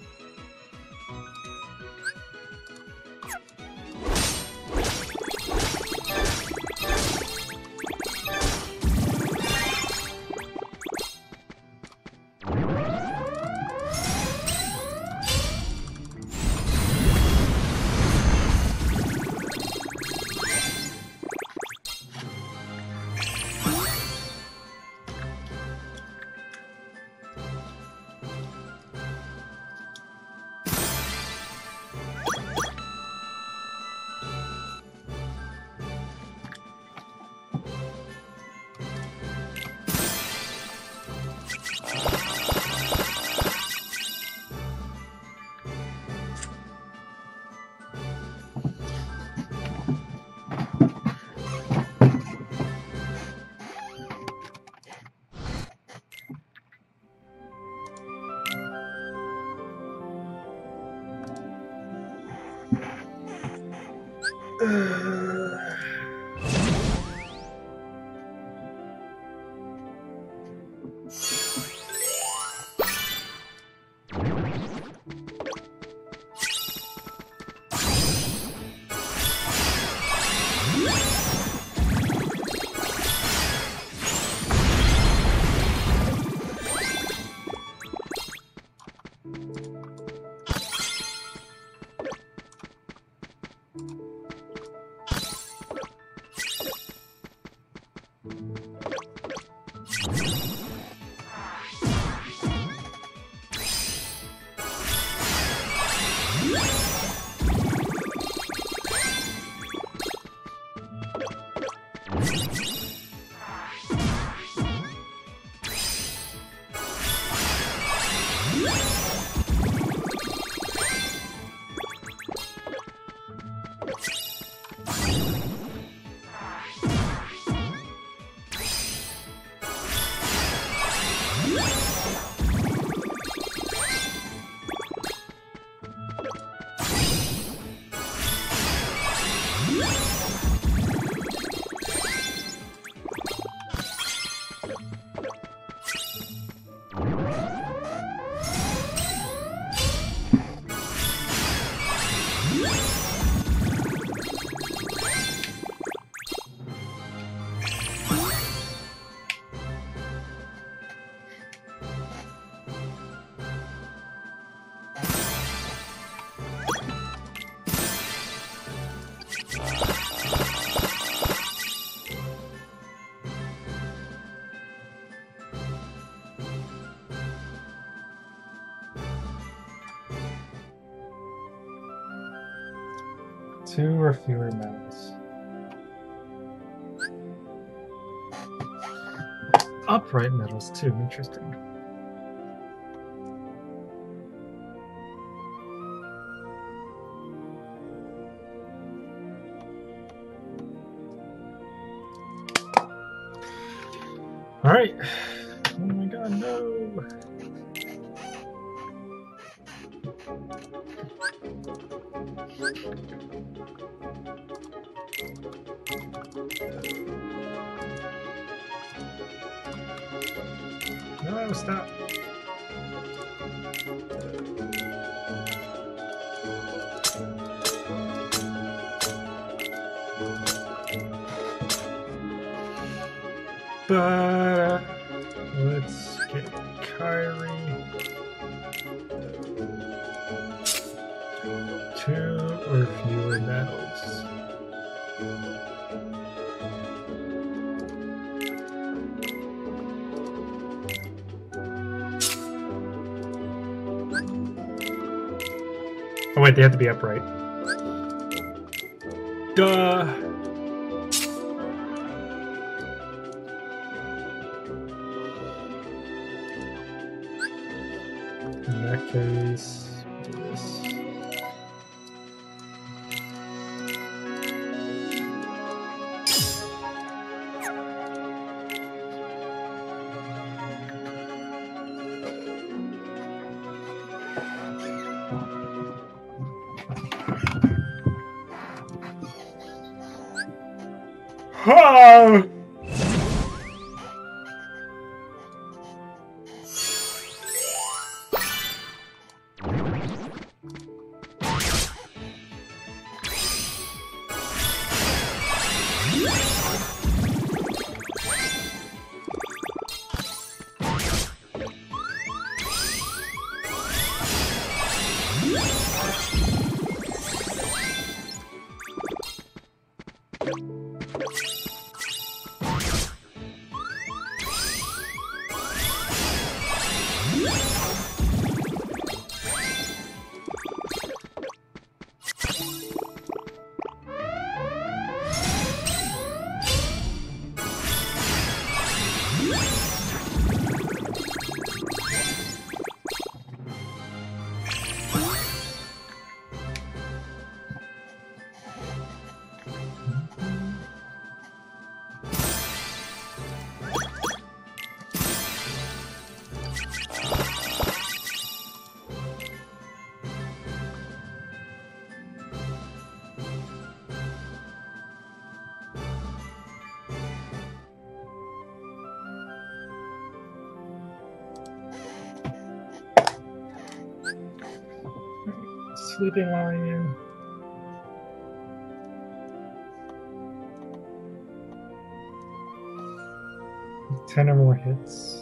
Two or fewer medals. Upright medals too, interesting. All right. Oh my god, no. No, stop. But let's get Kyrie. 2 or fewer medals. Oh wait, they have to be upright. Duh. In that case, do this. Ah! Sleeping lion. With 10 or more hits.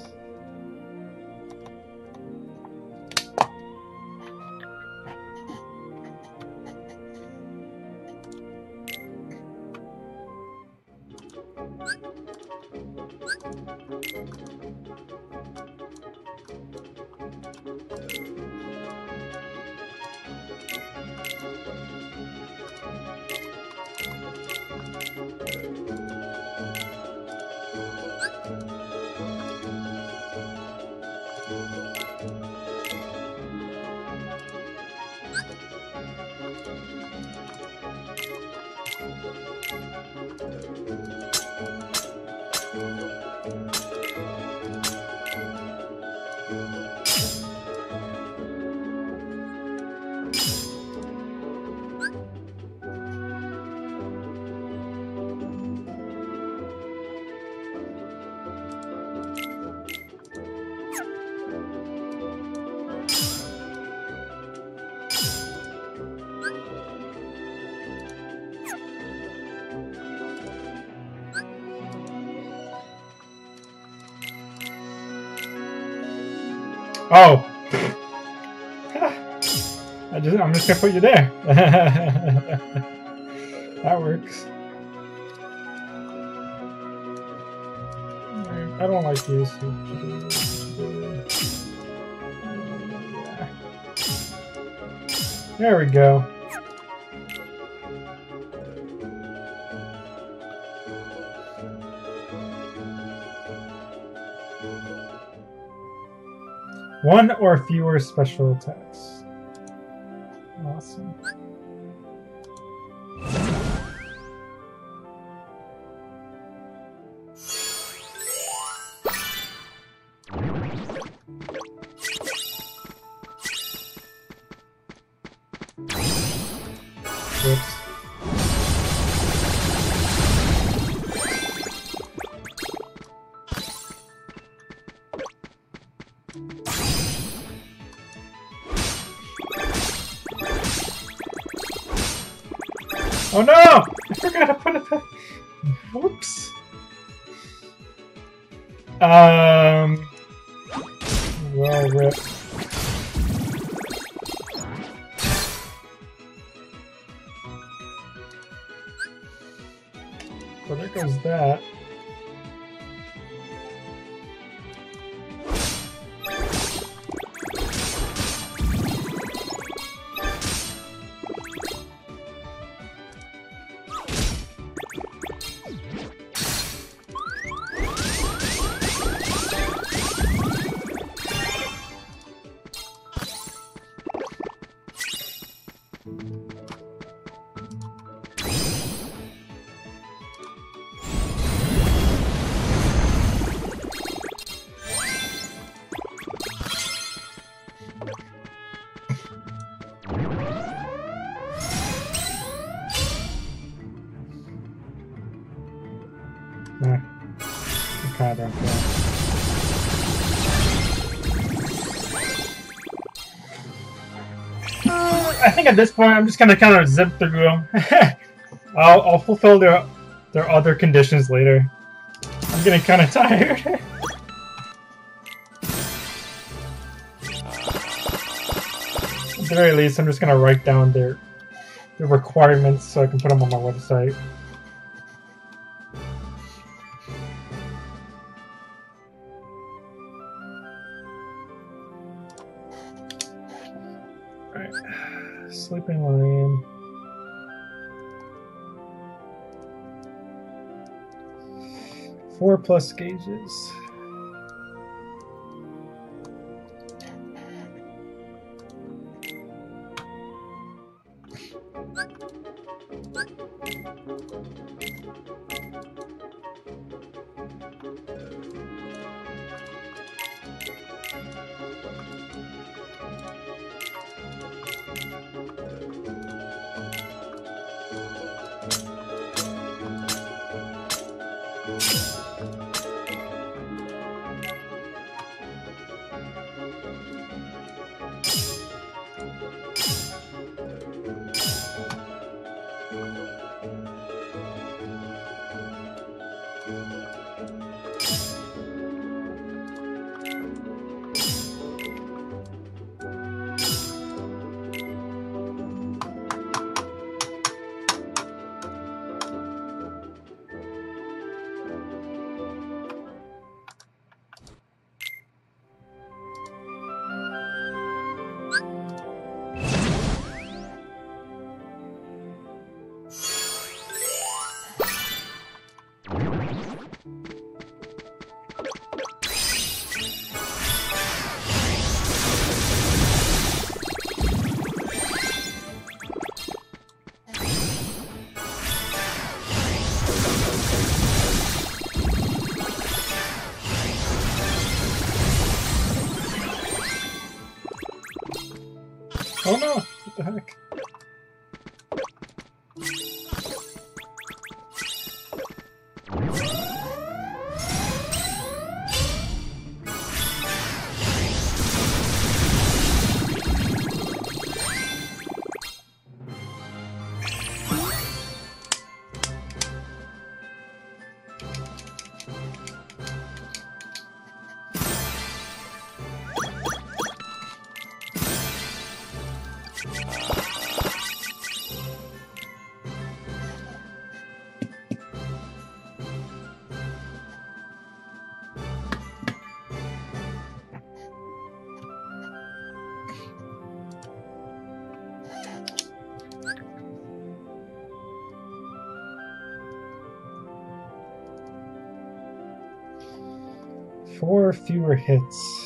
Oh, I'm just gonna put you there. That works. I don't like these. There we go. One or fewer special attacks. Awesome. Whoops. Oh no! I forgot to put it back. Whoops. Well, rip. Well, there goes that. Kind of I think at this point I'm just gonna kind of zip through them. I'll fulfill their other conditions later. I'm getting kind of tired. At the very least, I'm just gonna write down their requirements so I can put them on my website. Sleeping Lion. Four plus gauges. Oh no! What the heck? Four fewer hits.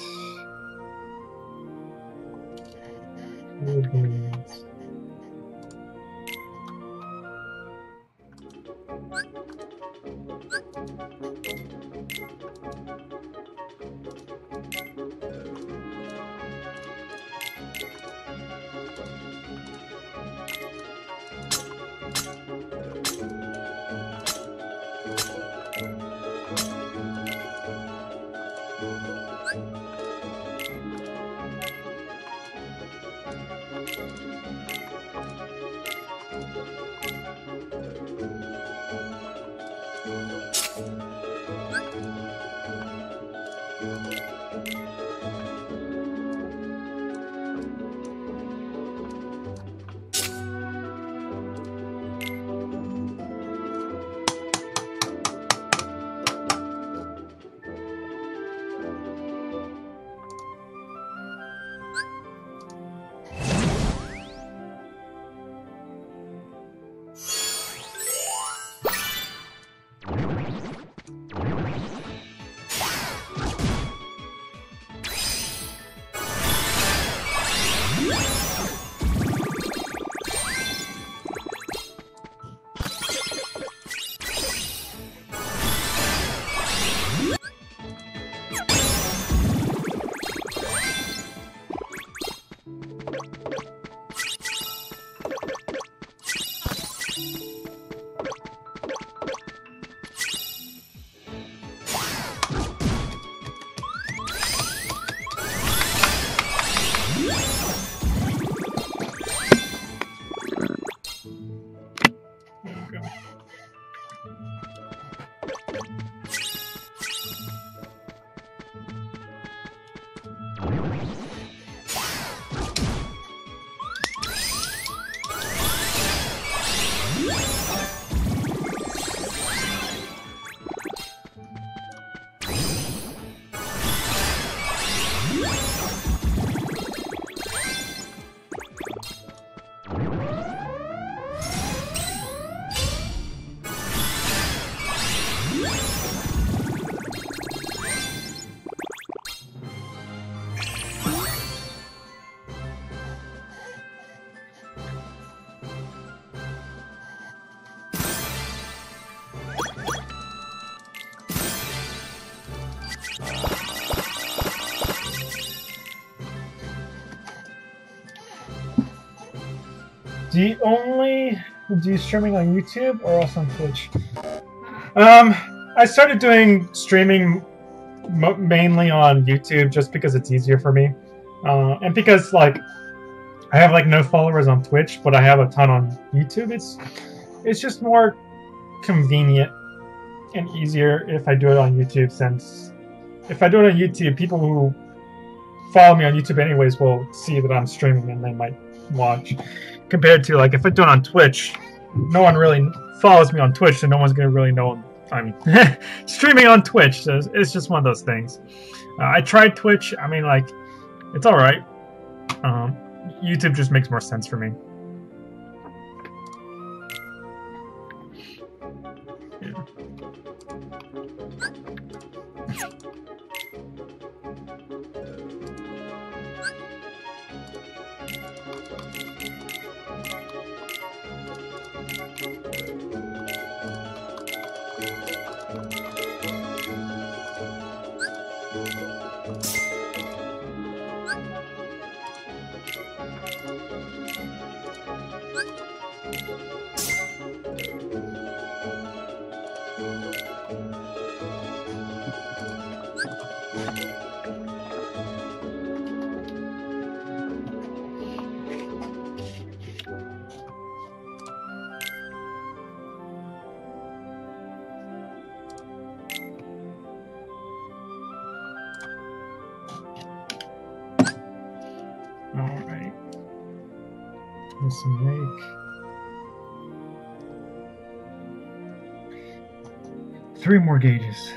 Do you streaming on YouTube or also on Twitch? I started doing streaming mainly on YouTube just because it's easier for me, and because like I have like no followers on Twitch, but I have a ton on YouTube. It's just more convenient and easier if I do it on YouTube, since if I do it on YouTube, people who follow me on YouTube anyways will see that I'm streaming and they might watch. Compared to like if I do it on Twitch, no one really follows me on Twitch, so no one's gonna really know I'm streaming on Twitch. So it's just one of those things. I tried Twitch. I mean, like, it's all right. YouTube just makes more sense for me. Yeah. Alright. Let's make 3 more gauges.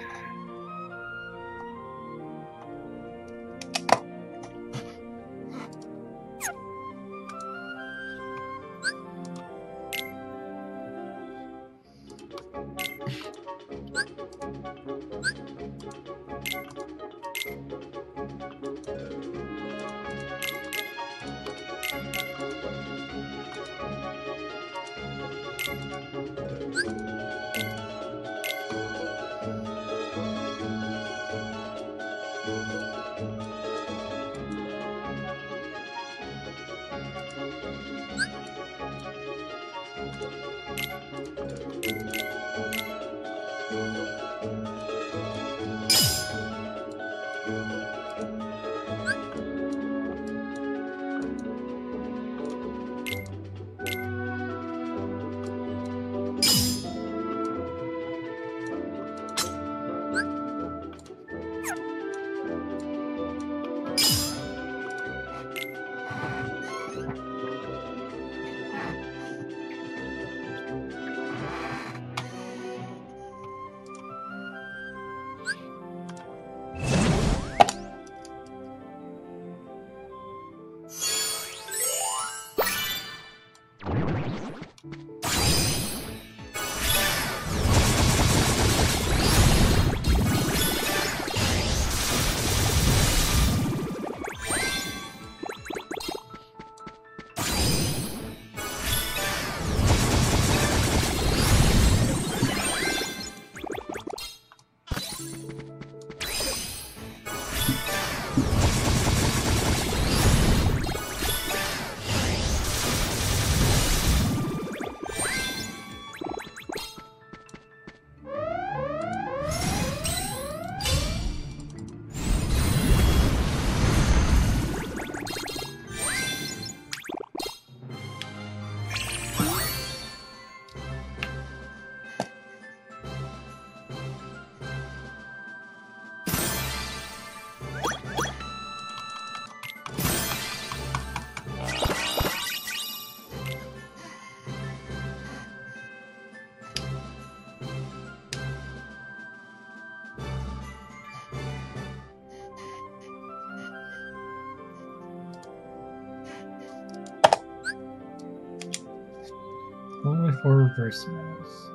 Only 4 reverse mouse.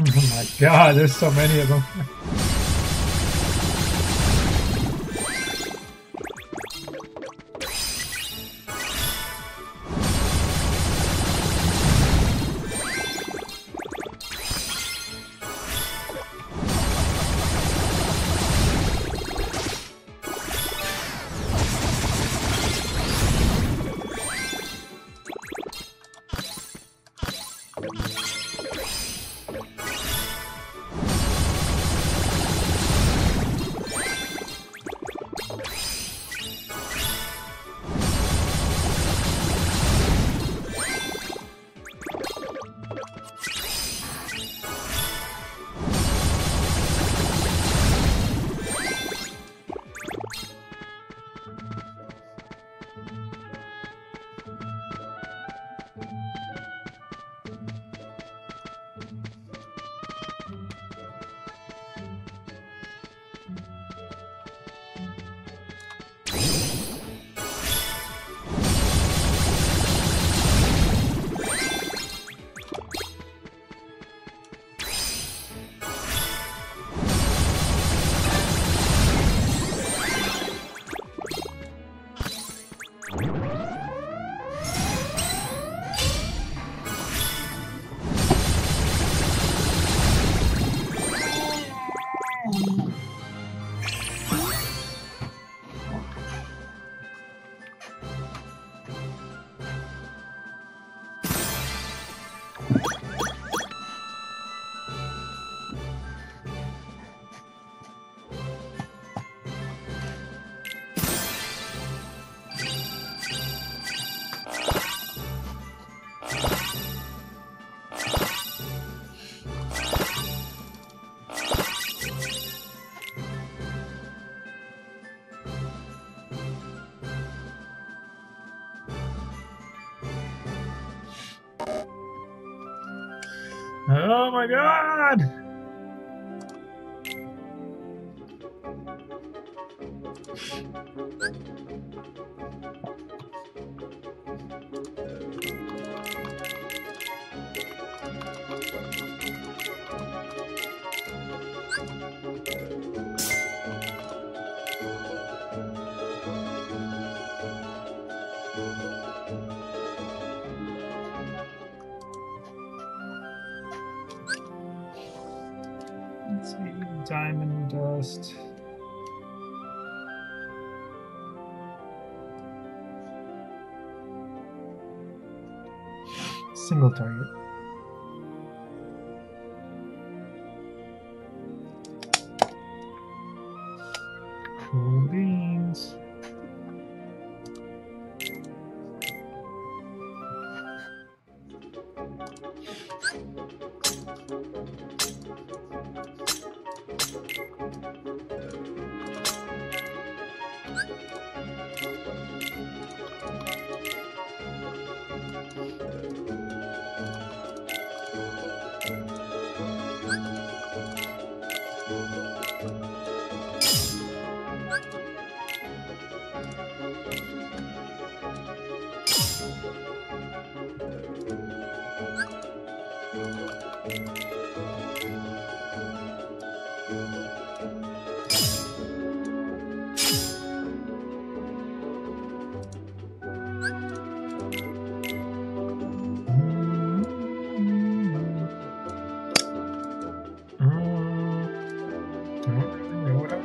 Oh my god, there's so many of them. Oh my god! Let's see, diamond dust. Single target. Cool beans.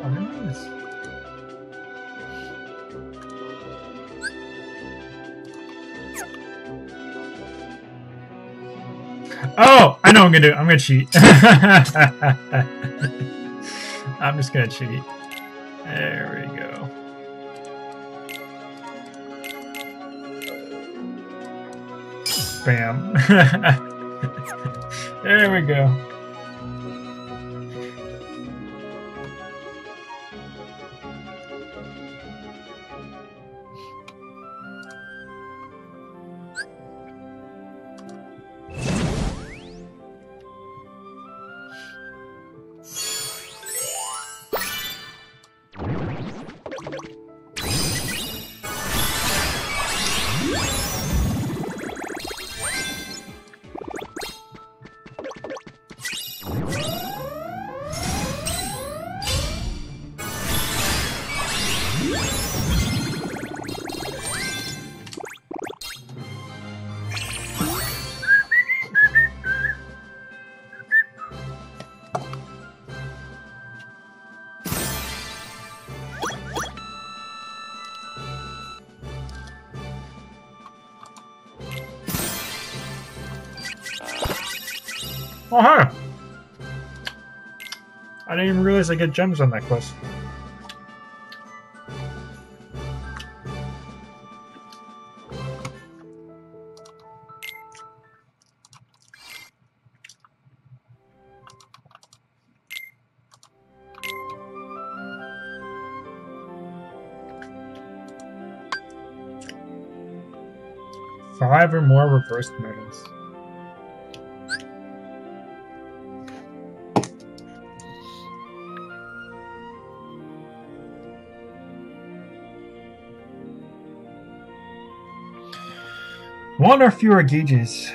Oh, nice. Oh, I know what I'm gonna do. I'm gonna cheat. I'm just gonna cheat. There we go. Bam. There we go. Oh, hi. I didn't even realize I get gems on that quest. Five or more reversed medals. One or fewer gauges.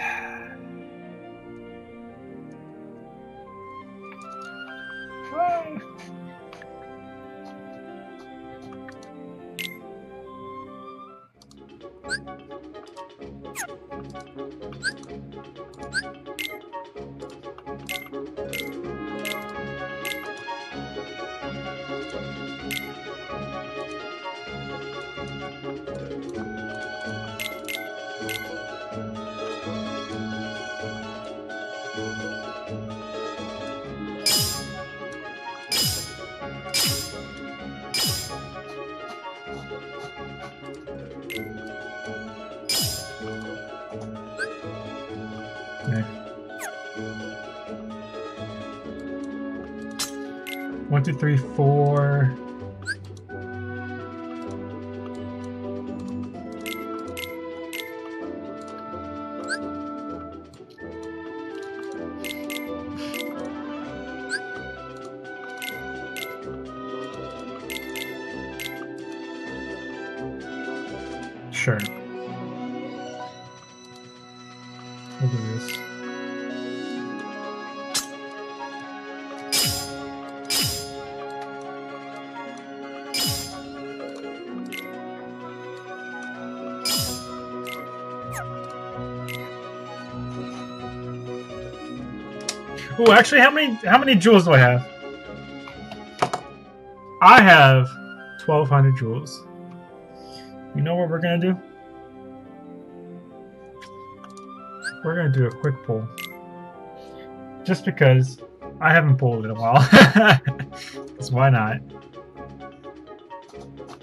Okay. 1, 2, 3, 4. Sure. We'll do this. Ooh, actually, how many jewels do I have? I have 1,200 jewels. You know what we're gonna do? We're gonna do a quick pull. Just because I haven't pulled in a while. Because why not?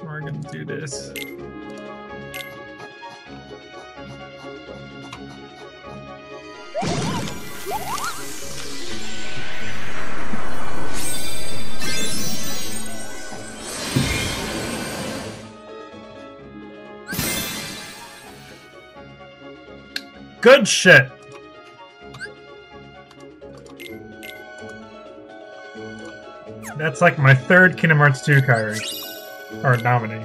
We're gonna do this. Good shit. That's like my third Kingdom Hearts 2 card. Or nominee.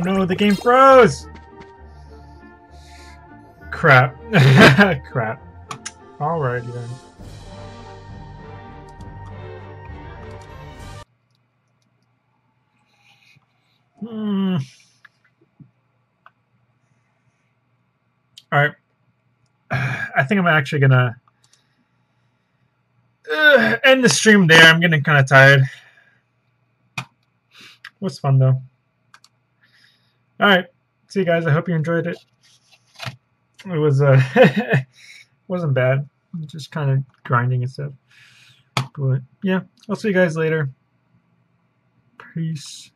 no, the game froze! Crap. Crap. Alrighty then. Alright. I think I'm actually gonna end the stream there. I'm getting kind of tired. It was fun though. Alright. See you guys. I hope you enjoyed it. It was wasn't bad. Just kind of grinding and stuff. But yeah, I'll see you guys later. Peace.